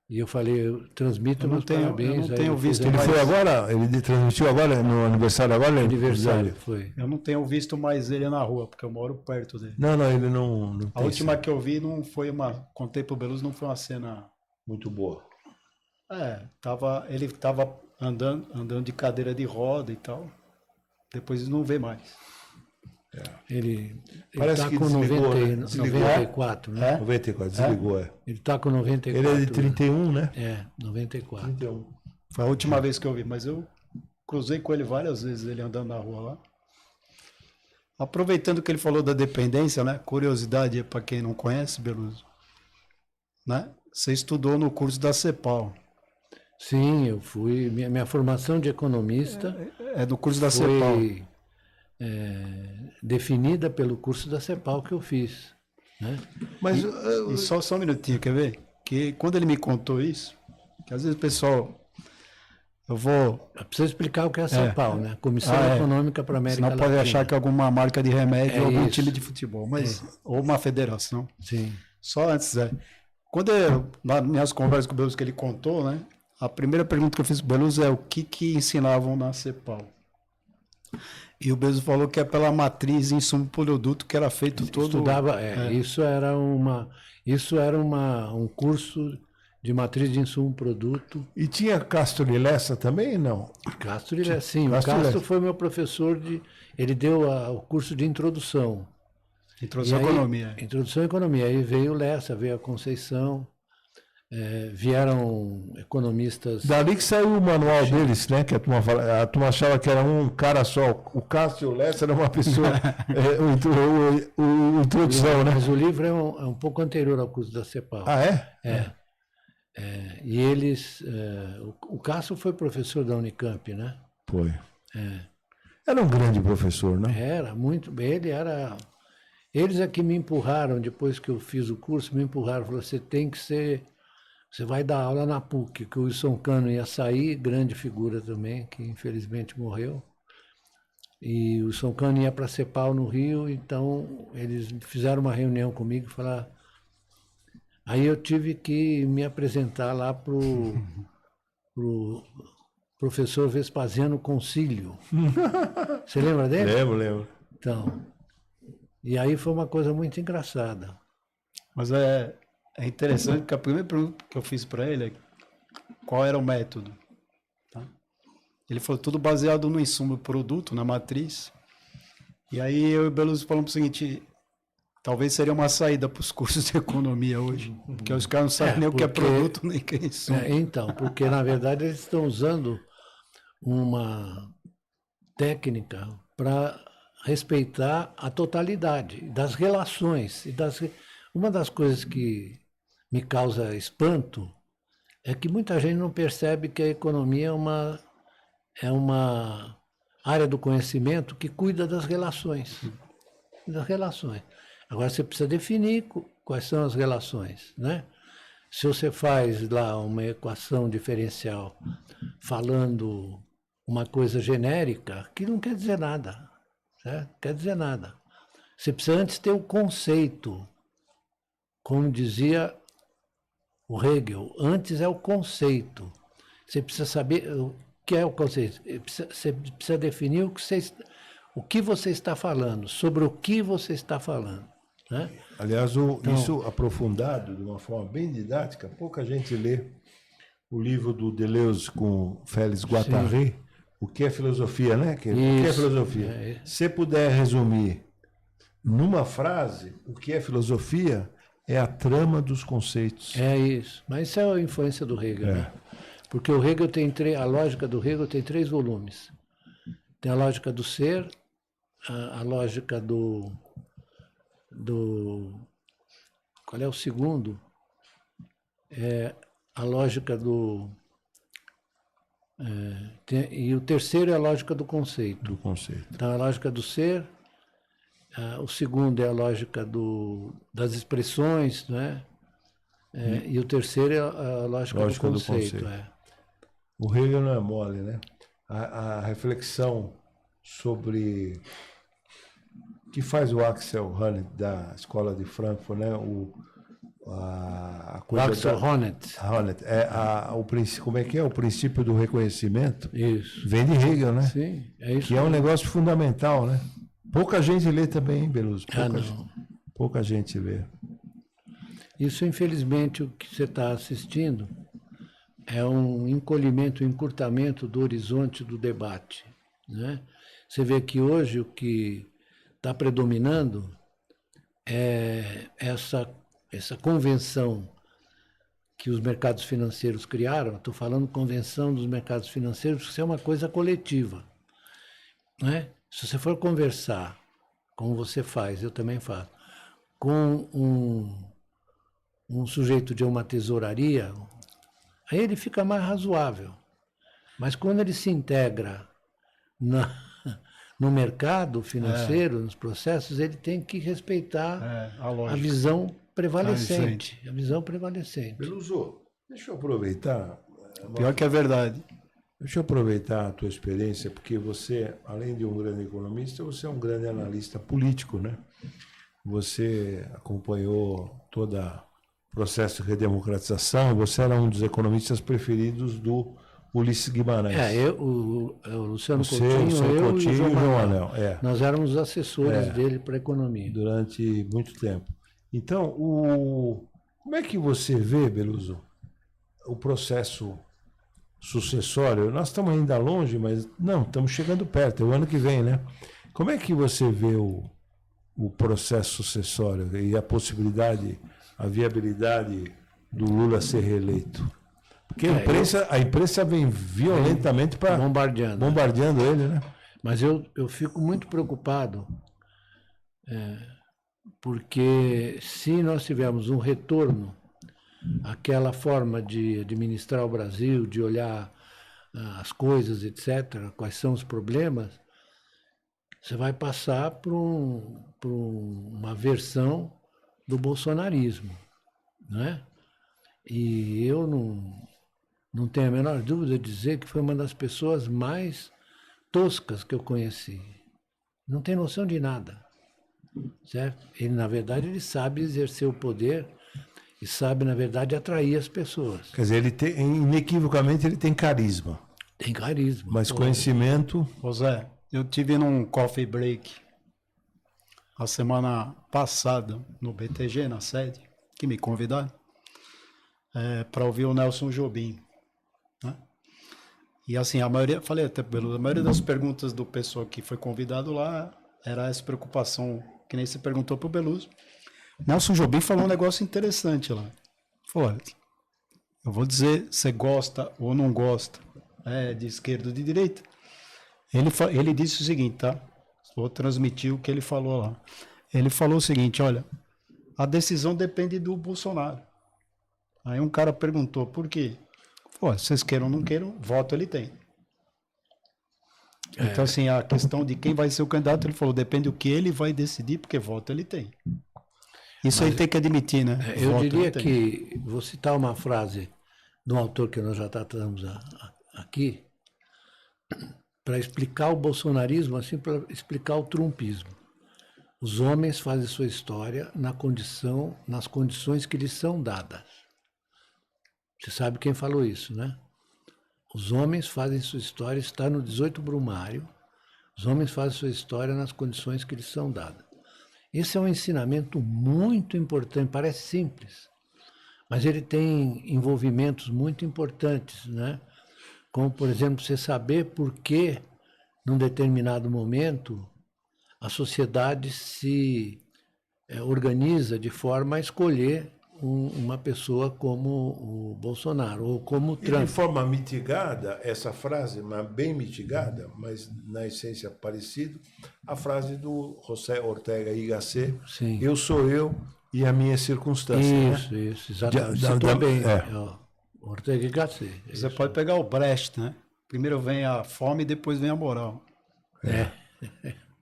E eu falei, eu transmito meus parabéns. Eu não tenho visto Ele mais. foi agora, ele transmitiu agora, no aniversário agora? Aniversário, foi. Eu não tenho visto mais ele na rua, porque eu moro perto dele. Não, ele não A tem última sido que eu vi não foi contei pro Beluso, não foi uma cena. muito boa. Ele tava andando de cadeira de roda e tal. Depois não vê mais. Ele Parece está que com desligou, né? Desligou. 94, né? 94, desligou, é. Ele está com 94. Ele é de 31, né? É, 94. 31. Foi a última vez que eu vi, mas eu cruzei com ele várias vezes, ele andando na rua lá. Aproveitando que ele falou da dependência, né? Curiosidade para quem não conhece, Beluso, né? Você estudou no curso da CEPAL. Sim, eu fui. Minha formação de economista É do curso da CEPAL. foi definida pelo curso da CEPAL que eu fiz, né? Mas E só um minutinho, quer ver? Que quando ele me contou isso, que às vezes o pessoal. Eu vou. Eu preciso explicar o que é a CEPAL, né? Comissão Econômica para a América Senão Latina. pode achar que é alguma marca de remédio ou algum isso. time de futebol, mas ou uma federação. Sim. Só antes, Zé. Quando nas minhas conversas com o Beluso que ele contou, né? A primeira pergunta que eu fiz pro Beluso é o que ensinavam na CEPAL. E o Beluso falou que é pela matriz insumo produto que era feito todo. Estudava, isso era um curso de matriz de insumo produto. e tinha Castro e Lessa também, não? Castro, sim, o Castro Castro Lessa. foi meu professor ele deu o curso de introdução. Introdução à E aí, economia. Introdução à economia. Aí veio o Lessa, veio a Conceição. vieram economistas... Dali que saiu o manual deles, né? Que a turma achava que era um cara só. O Cássio e o Lessa era uma pessoa. O introdução, né? Mas o livro é um pouco anterior ao curso da CEPAL. Ah, é? E eles... o Cássio foi professor da Unicamp, né? Foi. Era um grande professor, né? Era, muito. Ele era... Eles é que me empurraram, depois que eu fiz o curso, me empurraram. Falaram, você tem que ser... Você vai dar aula na PUC, que o Wilson Cano ia sair, grande figura também, que infelizmente morreu. E o Wilson Cano ia para a CEPAL no Rio, então eles fizeram uma reunião comigo e falaram... Aí eu tive que me apresentar lá para o professor Vespasiano Concílio. Você lembra dele? Lembro. Então, e aí foi uma coisa muito engraçada. Mas é interessante que a primeira pergunta que eu fiz para ele é qual era o método. Tá? Ele falou tudo baseado no insumo produto, na matriz. E aí eu e o Beluso falamos o seguinte, talvez seria uma saída para os cursos de economia hoje, porque os caras não sabem nem o que é produto, nem o que é insumo. Então, porque na verdade eles estão usando uma técnica para respeitar a totalidade das relações. Uma das coisas que me causa espanto é que muita gente não percebe que a economia é uma área do conhecimento que cuida das relações. Agora você precisa definir quais são as relações, né? Se você faz lá uma equação diferencial falando uma coisa genérica, que não quer dizer nada, certo? Quer dizer nada. Você precisa antes ter o conceito, como dizia o Hegel, antes é o conceito. Você precisa saber o que é o conceito. Você precisa definir o que você está falando, sobre o que você está falando. Né? Aliás, isso aprofundado de uma forma bem didática, pouca gente lê o livro do Deleuze com Félix Guattari, O que é filosofia, né? O que é filosofia? Se puder resumir numa frase, o que é filosofia é a trama dos conceitos. É isso. Mas isso é a influência do Hegel. Né? Porque o Hegel a lógica do Hegel tem 3 volumes. Tem a lógica do ser, a lógica do... Qual é o segundo? É a lógica do... e o terceiro é a lógica do conceito. Então, a lógica do ser, o segundo é a lógica das expressões, né? E o terceiro é a lógica do conceito. O Hegel não é mole, né? A reflexão sobre... que faz o Axel Honneth da Escola de Frankfurt, né? Axel Honneth. Como é que é? O princípio do reconhecimento. Isso. Vem de Hegel, né? Sim, é isso. Que é um negócio fundamental, né? Pouca gente lê também, hein, Beluso? Pouca gente lê. Isso, infelizmente, o que você está assistindo é um encolhimento, um encurtamento do horizonte do debate. Né? Você vê que hoje o que está predominando é essa convenção que os mercados financeiros criaram. Estou falando convenção dos mercados financeiros, porque isso é uma coisa coletiva. Né? Se você for conversar, como você faz, eu também faço, com um sujeito de uma tesouraria, aí ele fica mais razoável. Mas quando ele se integra no mercado financeiro, nos processos, ele tem que respeitar a visão prevalecente. A visão prevalecente. Beluso, deixa eu aproveitar. Pior que é verdade. Deixa eu aproveitar a tua experiência, porque você, além de um grande economista, você é um grande analista político, né? Você acompanhou todo o processo de redemocratização, você era um dos economistas preferidos do Ulisses Guimarães. O Luciano Coutinho, eu e o João Manuel. Nós éramos assessores dele para a economia. Durante muito tempo. Então, como é que você vê, Beluso, o processo sucessório? Nós estamos ainda longe, mas não, estamos chegando perto, é o ano que vem, né? Como é que você vê o processo sucessório e a possibilidade, a viabilidade do Lula ser reeleito? Porque a imprensa vem violentamente para bombardeando ele, né? Mas eu fico muito preocupado, porque se nós tivermos um retorno àquela forma de administrar o Brasil, de olhar as coisas, etc., quais são os problemas, você vai passar por uma versão do bolsonarismo, né? E eu não tenho a menor dúvida de dizer que foi uma das pessoas mais toscas que eu conheci. Não tem noção de nada, certo? Ele, na verdade, ele sabe exercer o poder e sabe, na verdade, atrair as pessoas. Quer dizer, inequivocamente, ele tem carisma. Tem carisma. Mas conhecimento... José, eu tive num coffee break a semana passada no BTG, na sede, que me convidaram para ouvir o Nelson Jobim, né? E assim, a maioria, falei até pelo, a maioria das perguntas do pessoal que foi convidado lá era essa preocupação, que nem você perguntou pro Beluso. Nelson Jobim falou um negócio interessante lá. Falou, olha, eu vou dizer, você gosta ou não gosta, de esquerda ou de direita. Ele disse o seguinte, tá? Vou transmitir o que ele falou lá. Ele falou o seguinte, olha, a decisão depende do Bolsonaro. Aí um cara perguntou, por quê? Pô, vocês queiram ou não queiram, voto ele tem. Então, assim, a questão de quem vai ser o candidato, ele falou, depende do que ele vai decidir, porque voto ele tem. Isso aí tem que admitir, né? Eu diria que, vou citar uma frase de um autor que nós já tratamos aqui, para explicar o bolsonarismo, assim, para explicar o trumpismo. Os homens fazem sua história nas condições que lhes são dadas. Você sabe quem falou isso, né? Os homens fazem sua história, está no 18 Brumário, os homens fazem sua história nas condições que lhes são dadas. Esse é um ensinamento muito importante, parece simples, mas ele tem envolvimentos muito importantes, né? Como, por exemplo, você saber por que, num determinado momento, a sociedade se organiza de forma a escolher uma pessoa como o Bolsonaro ou como o Trump. E de forma mitigada, essa frase, mas bem mitigada, mas na essência parecido, a frase do José Ortega y Gasset, Sim. Eu sou eu e a minha circunstância. Isso, exatamente. Citou bem. Ortega y Gasset. Você pode pegar o Brecht, né? Primeiro vem a fome, depois vem a moral.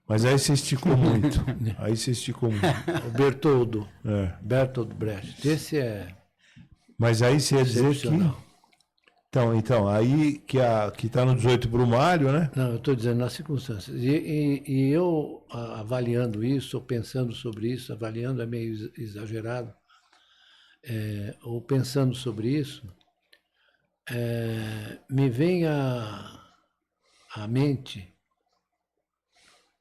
Mas aí você esticou muito. O Bertoldo. Bertold Brecht. Esse é... Mas aí você ia dizer que... Então, aí que está no 18 Brumário, né? Não, eu estou dizendo nas circunstâncias. E eu, avaliando isso, ou pensando sobre isso, avaliando é meio exagerado, ou pensando sobre isso, me vem à mente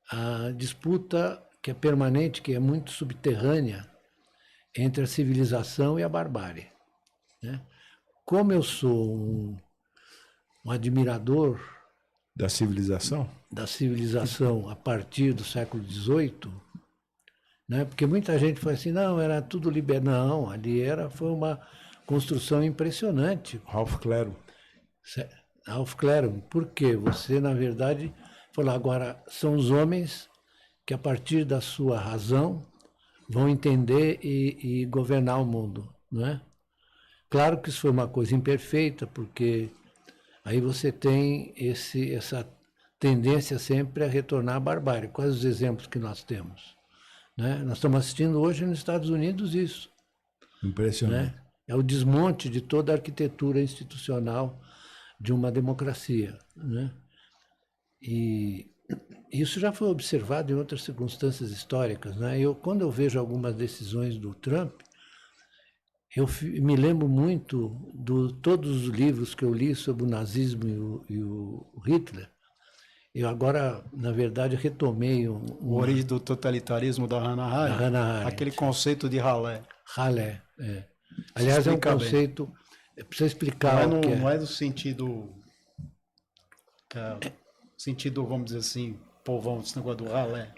a disputa que é permanente, que é muito subterrânea, entre a civilização e a barbárie, né? Como eu sou um admirador da civilização a partir do século XVIII, né? Porque muita gente fala assim, não, era tudo liberal. Não, ali foi uma construção impressionante. Ralph Claro, porque você, na verdade, falou, agora são os homens que, a partir da sua razão, vão entender e governar o mundo, não é? Claro que isso foi uma coisa imperfeita, porque aí você tem essa tendência sempre a retornar à barbárie. Quais os exemplos que nós temos, né? Nós estamos assistindo hoje nos Estados Unidos isso. Impressionante. Né? É o desmonte de toda a arquitetura institucional de uma democracia, né? E isso já foi observado em outras circunstâncias históricas, né? Quando eu vejo algumas decisões do Trump, eu me lembro muito de todos os livros que eu li sobre o nazismo e o Hitler. Eu agora, na verdade, retomei o Origem do Totalitarismo da Hannah Arendt, aquele conceito de ralé. Ralé, Aliás, é um conceito... Precisa explicar não não é do sentido... sentido, vamos dizer assim, povão, esse negócio do ralé.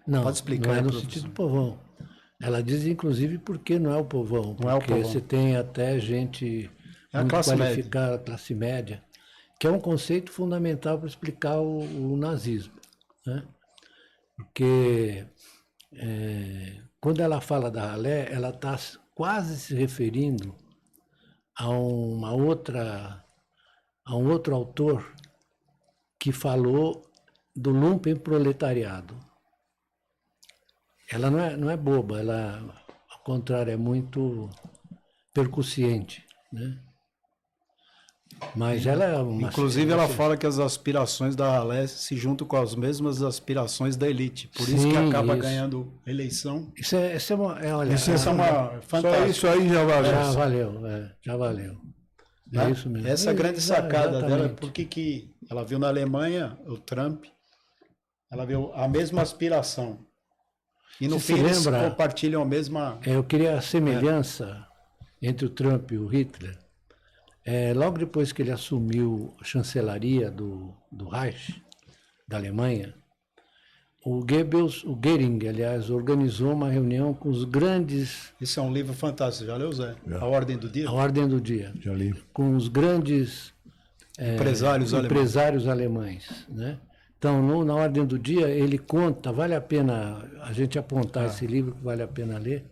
Não, pode explicar, não é no sentido povão. Ela diz, inclusive, porque não é o povão. Não é o Porque povão. você tem até gente É a muito classe qualificada, classe média, que é um conceito fundamental para explicar o nazismo, né? Porque quando ela fala da ralé, ela está quase se referindo a a um outro autor que falou do lumpenproletariado. Ela não é boba, ela, ao contrário, é muito percussiente, né? Mas ela é uma... Inclusive, ela fala que as aspirações da ralé se juntam com as mesmas aspirações da elite. Por isso que Sim, acaba isso. ganhando eleição. Isso é uma... olha, Isso é uma Só fantástica. isso aí já vale. já valeu, já valeu. É Né? isso mesmo. Essa grande sacada dela é Exatamente. porque que ela viu na Alemanha o Trump, ela viu a mesma aspiração. E no Você fim se eles lembra? compartilham a mesma. Eu queria a semelhança entre o Trump e o Hitler. Logo depois que ele assumiu a chancelaria do Reich, da Alemanha, o Goebbels, o Goering, aliás, organizou uma reunião com os grandes, Esse é um livro fantástico, já leu, Zé? A Ordem do Dia? a ordem do dia, Já li. com os grandes Empresários alemães. alemães, né? Então, na ordem do dia, ele conta, vale a pena a gente apontar esse livro, que vale a pena ler.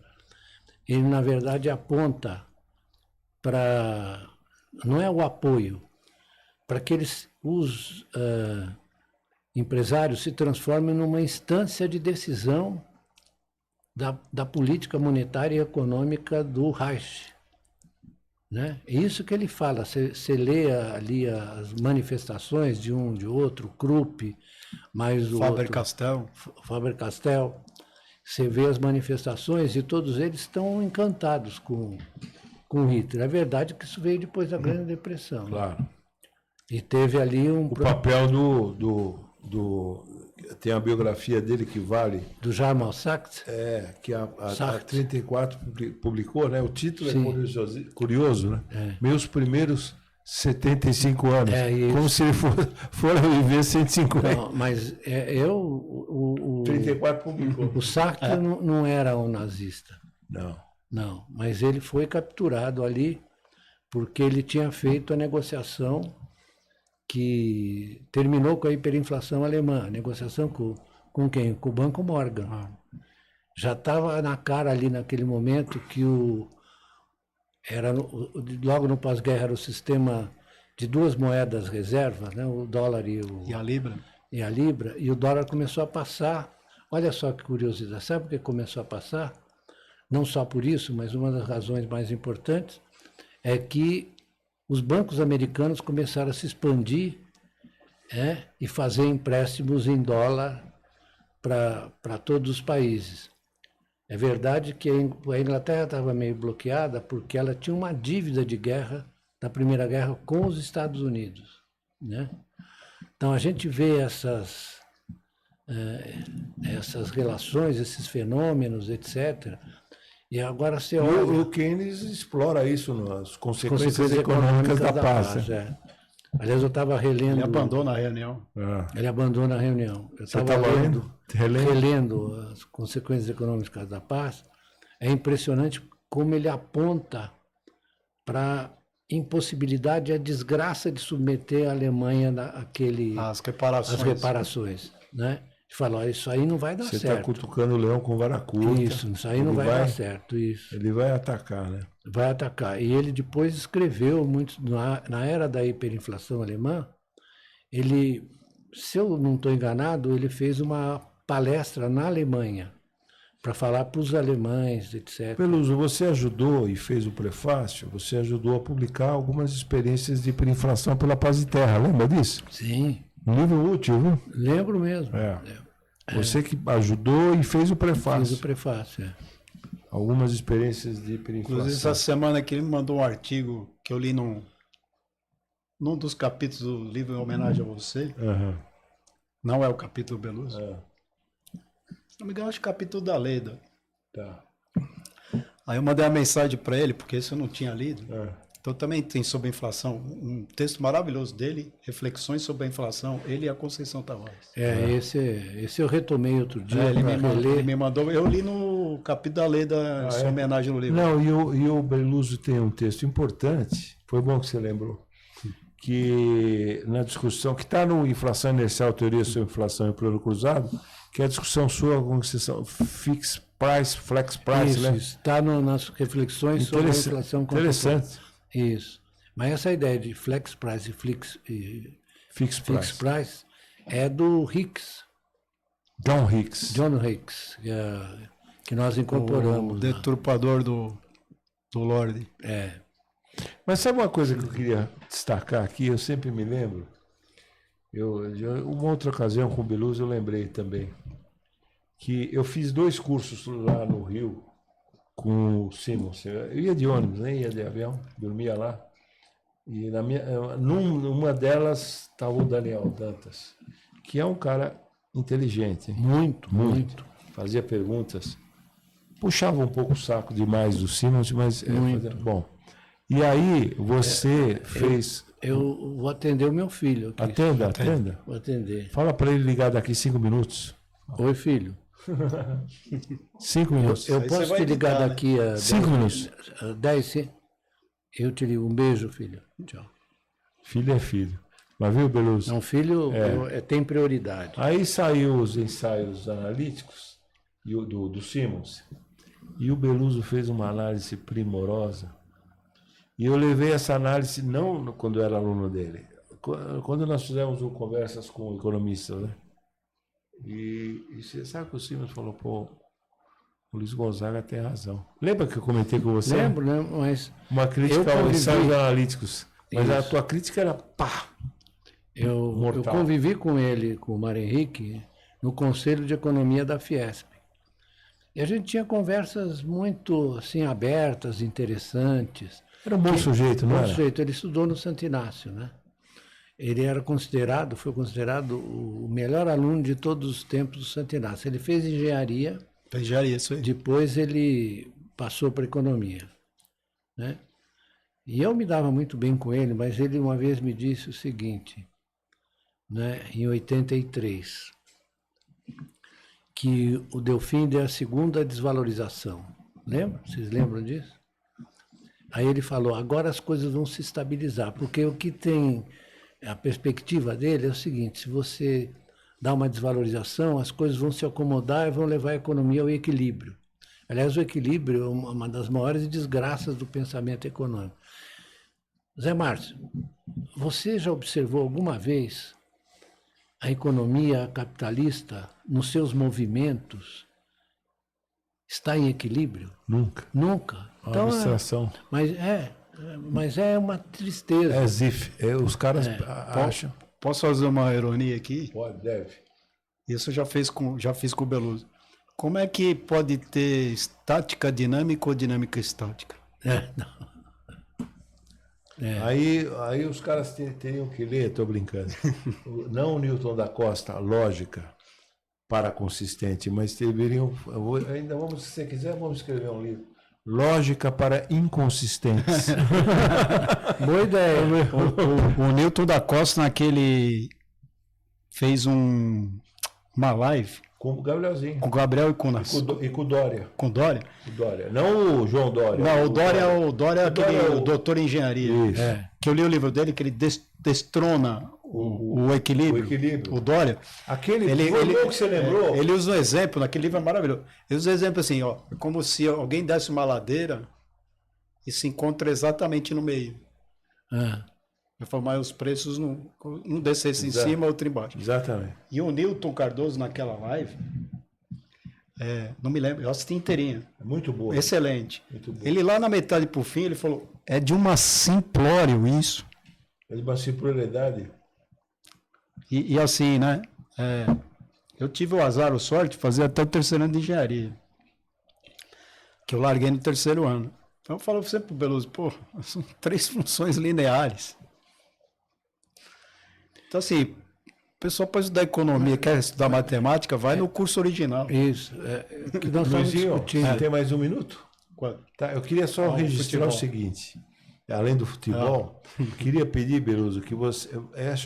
Ele, na verdade, aponta para... Não é o apoio, para que os empresários se transformem numa instância de decisão da política monetária e econômica do Reich. Né? É isso que ele fala. Você lê ali as manifestações de um, de outro, Krupp, mais o Faber-Castell. Faber-Castell. Você vê as manifestações e todos eles estão encantados com Hitler. É verdade que isso veio depois da Grande Depressão. Claro. E teve ali O papel tem a biografia dele que vale, do Jarmal Sachs. que a Sartre. 34 publicou, né? O título Sim. é curioso, né? Meus primeiros 75 anos. Isso. Como se ele for viver 150. Não, mas 34 publicou. o Sartre não era um nazista. Não. Não, mas ele foi capturado ali porque ele tinha feito a negociação que terminou com a hiperinflação alemã. A negociação com quem? Com o Banco Morgan. Já estava na cara ali naquele momento que logo no pós-guerra era o sistema de duas moedas reserva, né? O dólar E a Libra. e a Libra, e o dólar começou a passar. Olha só que curiosidade, sabe por que começou a passar? Não só por isso, mas uma das razões mais importantes é que os bancos americanos começaram a se expandir e fazer empréstimos em dólar para todos os países. É verdade que a Inglaterra estava meio bloqueada porque ela tinha uma dívida de guerra, da Primeira Guerra, com os Estados Unidos, né? Então a gente vê essas relações, esses fenômenos, etc. E agora você olha... O Keynes explora isso nas consequências econômicas da paz. né? Aliás, eu estava relendo... Ele abandona a reunião. Ele abandona a reunião. Eu Você estava estava lendo? relendo as consequências econômicas da paz. É impressionante como ele aponta para a impossibilidade e a desgraça de submeter a Alemanha As reparações. às reparações, né? Ele fala, ó, isso aí não vai dar Você certo. está cutucando o leão com vara curta. Isso aí não vai dar certo. Isso. Ele vai atacar, né? Vai atacar. E ele depois escreveu muito, na era da hiperinflação alemã, ele, se eu não estou enganado, ele fez uma palestra na Alemanha para falar para os alemães, etc. Peluso, você ajudou e fez o prefácio, você ajudou a publicar algumas experiências de hiperinflação pela Paz e Terra, lembra disso? Sim, Um livro útil, viu? lembro mesmo. Você que ajudou e fez o prefácio. Fiz o prefácio. Algumas experiências de hiperinflação. Inclusive, essa semana aqui ele me mandou um artigo que eu li num dos capítulos do livro em homenagem a você. Aham. Não é o capítulo Beluso. Se não me engano, acho que é o capítulo da Leda. Tá. Aí eu mandei uma mensagem para ele, porque esse eu não tinha lido. É. Então também tem sobre a inflação, um texto maravilhoso dele, Reflexões sobre a Inflação, ele e a Conceição Tavares. Esse eu retomei outro dia Ele para me reler. mandou, eu li no o capítulo da lei da sua homenagem no livro. Não, e o Beluso tem um texto importante, foi bom que você lembrou, que na discussão, que está no Inflação Inercial, Teoria sobre Inflação e Plano Cruzado, que é a discussão sua com exceção fixed price, flex price, Isso, né? está nas reflexões sobre a inflação contemporânea. Interessante. Isso. Mas essa ideia de flex price e Fixed fixed price. price é do Hicks, John Hicks. John Hicks, que nós incorporamos. O deturpador do Lorde. É. Mas sabe uma coisa que eu queria destacar aqui? Eu sempre me lembro. Uma outra ocasião com o Beluso eu lembrei também. Que eu fiz 2 cursos lá no Rio com o Simons. Eu ia de ônibus, nem ia de avião, dormia lá. E numa delas estava o Daniel Dantas, que é um cara inteligente. Muito. Fazia perguntas. Puxava um pouco o saco demais do Simons, mas bom. E aí você fez... Eu vou atender o meu filho aqui. Atenda. Vou atender. Fala para ele ligar daqui 5 minutos. Oi, filho. 5 minutos. Eu Aí posso você vai te ligar ligar, né? daqui a 5 minutos. 10, sim? Eu te ligo. Um beijo, filho. Tchau. Filho é filho. Mas viu, Beluso? Não, filho tem prioridade. Aí saiu os ensaios analíticos do Simons. E o Beluso fez uma análise primorosa. E eu levei essa análise, não quando eu era aluno dele, quando nós fizemos conversas com economistas, né? E você sabe que o Simons falou, pô, o Luiz Gonzaga tem razão. Lembra que eu comentei com você? Lembro, mas Uma crítica aos ensaios analíticos. Mas a Isso. tua crítica era pá! eu Mortal. convivi com ele, com o Mário Henrique, no Conselho de Economia da Fiesp. E a gente tinha conversas muito assim, abertas, interessantes. Era um bom sujeito, não Bom era? sujeito, ele estudou no Santo Inácio, né? Ele foi considerado o melhor aluno de todos os tempos do Santo Inácio. Ele fez engenharia, Engenharia, isso aí. depois ele passou para economia, né? E eu me dava muito bem com ele, mas ele uma vez me disse o seguinte, né, em 83, que o Delfim deu a segunda desvalorização. Lembra? Vocês lembram disso? Aí ele falou, agora as coisas vão se estabilizar, porque o que tem, a perspectiva dele é o seguinte, se você dá uma desvalorização, as coisas vão se acomodar e vão levar a economia ao equilíbrio. Aliás, o equilíbrio é uma das maiores desgraças do pensamento econômico. Zé Márcio, você já observou alguma vez a economia capitalista, nos seus movimentos, está em equilíbrio? Nunca. Nunca. Uma abstração. Mas é uma tristeza. É as if. Os caras acham. Posso fazer uma ironia aqui? Pode, deve. Isso eu já fiz com o Beluso. Como é que pode ter estática dinâmica ou dinâmica estática? Não. Aí os caras teriam que ler, estou brincando. Não o Newton da Costa, lógica para consistente, mas deveriam. Ainda vamos, se você quiser, vamos escrever um livro. Lógica para inconsistentes. Boa ideia. O Newton da Costa, fez uma live Com o Gabrielzinho. com o Gabriel e com o E com o Dória. com o Dória. O Dória. Não o João Dória. Não, o Dória é aquele Dória é o- doutor em engenharia. Isso. Que eu li o livro dele, que ele destrona o equilíbrio. o equilíbrio. O Dória. Aquele foi bom que você lembrou. Ele usa um exemplo, naquele livro é maravilhoso. Ele usa um exemplo assim, ó, é como se alguém desse uma ladeira e se encontra exatamente no meio. Vai formar os preços, um descesse em Exato. cima, outro embaixo. Exatamente. E o Newton Cardoso, naquela live, não me lembro, eu assisti inteirinha. É muito boa. Excelente. Muito boa. Ele lá na metade pro fim, ele falou, é de uma simplório isso. É de uma simploriedade. E assim, né? Eu tive o azar, a sorte de fazer até o 3º ano de engenharia. Que eu larguei no 3º ano. Então eu falo sempre pro Beluso, pô, são 3 funções lineares. Então assim, o pessoal pode estudar economia, quer estudar matemática, vai no curso original. Isso. Que nós estamos Luizinho, discutindo. você tem mais um minuto? Quando? Tá, eu queria só o registrar futebol. o seguinte. Além do futebol, eu queria pedir, Beluso, que você.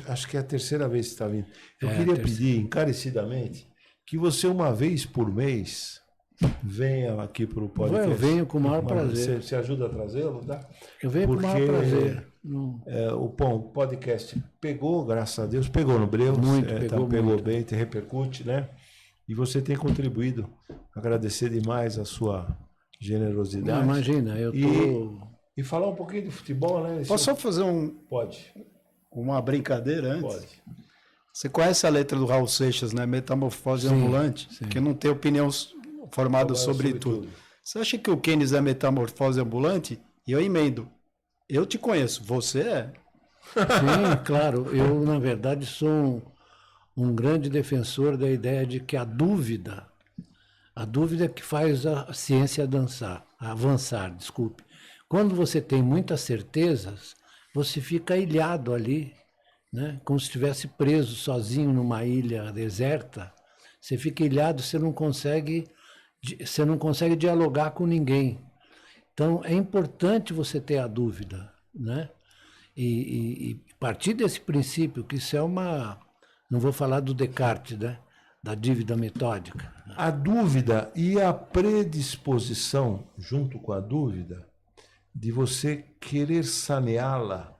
Acho que é a 3ª vez que você está vindo. Eu queria pedir encarecidamente que você, uma vez por mês, venha aqui para o podcast. Eu venho com o maior prazer. Você ajuda a trazê-lo, tá? Eu venho com o maior prazer. O podcast pegou, graças a Deus, pegou no Breu. Muito, pegou bem, te repercute, né? E você tem contribuído. Agradecer demais a sua generosidade. Não, imagina, eu tô... E falar um pouquinho de futebol, né? Posso só fazer Pode. uma brincadeira antes? Pode. Você conhece a letra do Raul Seixas, né? Metamorfose ambulante? Sim. Que não tem opinião formada sobre tudo. Você acha que o Keynes é metamorfose ambulante? E eu emendo. Eu te conheço, você é. Sim, claro. Eu, na verdade, sou um grande defensor da ideia de que a dúvida é que faz a ciência avançar, desculpe. Quando você tem muitas certezas, você fica ilhado ali, né? Como se estivesse preso sozinho numa ilha deserta. Você fica ilhado, você não consegue dialogar com ninguém. Então, é importante você ter a dúvida, né? E partir desse princípio, que isso é não vou falar do Descartes, né? Da dívida metódica. A dúvida e a predisposição, junto com a dúvida, de você querer saneá-la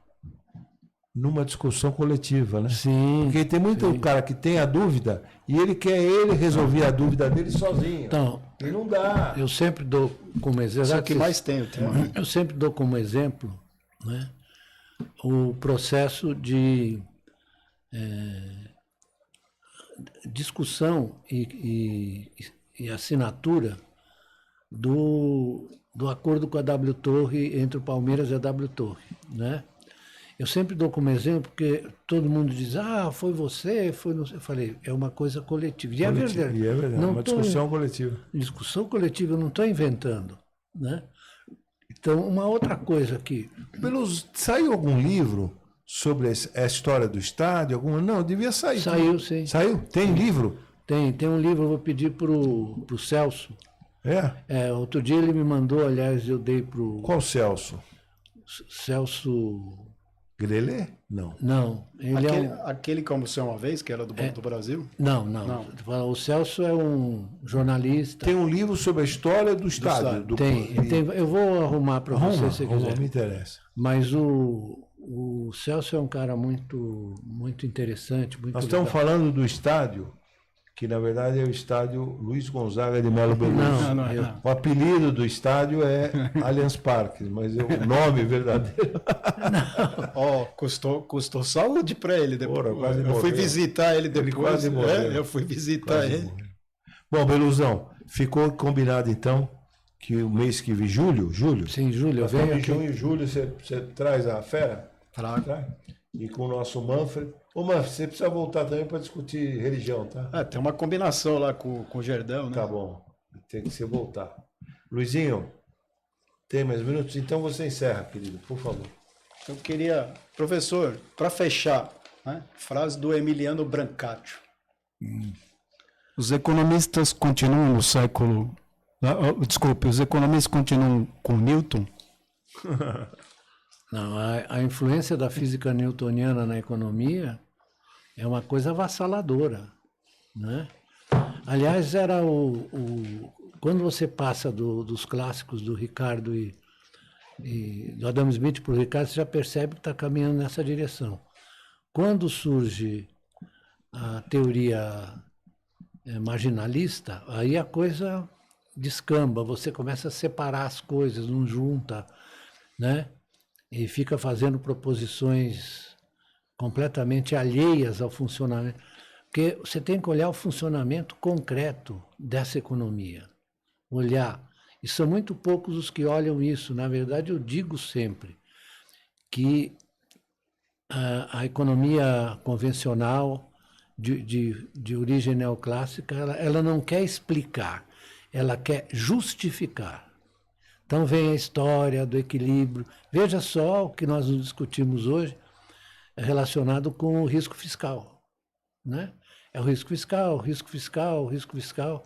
numa discussão coletiva, né? Sim. Porque tem muito cara que tem a dúvida e ele quer resolver a dúvida dele sozinho. Então, e não dá. Eu sempre dou como exemplo. É o que mais tem ultimamente. Eu sempre dou como exemplo, né, o processo de discussão e assinatura do acordo com a W Torre entre o Palmeiras e a W Torre, né? Eu sempre dou como exemplo, porque todo mundo diz, foi você, foi não sei. Eu falei, é uma coisa coletiva. E é verdade. E é verdade, não uma discussão coletiva. Discussão coletiva, eu não estou inventando, né? Então, uma outra coisa aqui. Saiu algum livro sobre a história do estádio? Não, devia sair. Saiu, sim. Saiu? Tem livro? Tem um livro, eu vou pedir pro Celso. Outro dia ele me mandou, aliás, eu dei pro... Qual Celso? Celso... Grelê? Não. Não. Ele aquele como você uma vez, que era do Banco do Brasil? Não. O Celso é um jornalista. Tem um livro sobre a história do estádio. Tem. Eu vou arrumar para você, se quiser. Me interessa. Mas o Celso é um cara muito, muito interessante. Muito Nós estamos falando do estádio, que na verdade é o estádio Luiz Gonzaga de Melo Belmonte. Não. O apelido do estádio é Allianz Parque, mas o nome verdadeiro... Custou saúde para ele depois. Eu fui visitar ele depois. Ele quase morreu. Eu fui visitar ele. Bom, Beluzão, ficou combinado então que o mês que vem, julho? Sim, julho. Eu venho em aqui. junho e julho você traz a fera? Trago. E com o nosso Manfred. Ô, Manfred, você precisa voltar também para discutir religião, tá? Tem uma combinação lá com o Gerdão, né? Tá bom. Tem que você voltar. Luizinho, tem mais minutos? Então você encerra, querido, por favor. Eu queria, professor, para fechar, né, frase do Emiliano Brancaccio. Os economistas continuam no século... Desculpe, os economistas continuam com Newton? Não, a influência da física newtoniana na economia é uma coisa avassaladora, né? Aliás, era quando você passa dos clássicos do Ricardo e do Adam Smith para o Ricardo, você já percebe que está caminhando nessa direção. Quando surge a teoria marginalista, aí a coisa descamba, você começa a separar as coisas, não junta, né? E fica fazendo proposições completamente alheias ao funcionamento. Porque você tem que olhar o funcionamento concreto dessa economia. Olhar. E são muito poucos os que olham isso. Na verdade, eu digo sempre que a economia convencional, de origem neoclássica, ela não quer explicar, ela quer justificar. Então vem a história do equilíbrio. Veja só o que nós discutimos hoje relacionado com o risco fiscal, né? É o risco fiscal, risco fiscal, risco fiscal.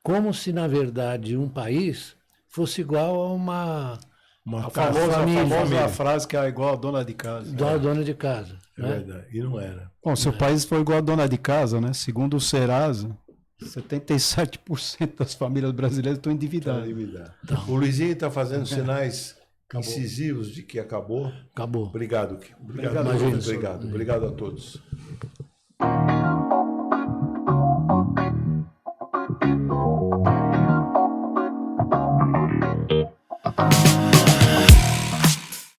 Como se, na verdade, um país fosse igual a uma famosa frase que é igual a dona de casa. Igual a dona de casa. É né? verdade, e não era. Bom, se o país for igual a dona de casa, né? Segundo o Serasa, 77% das famílias brasileiras estão endividadas. O Luizinho está fazendo sinais incisivos de que acabou. Acabou. Obrigado. Obrigado, Obrigado. Obrigado a todos.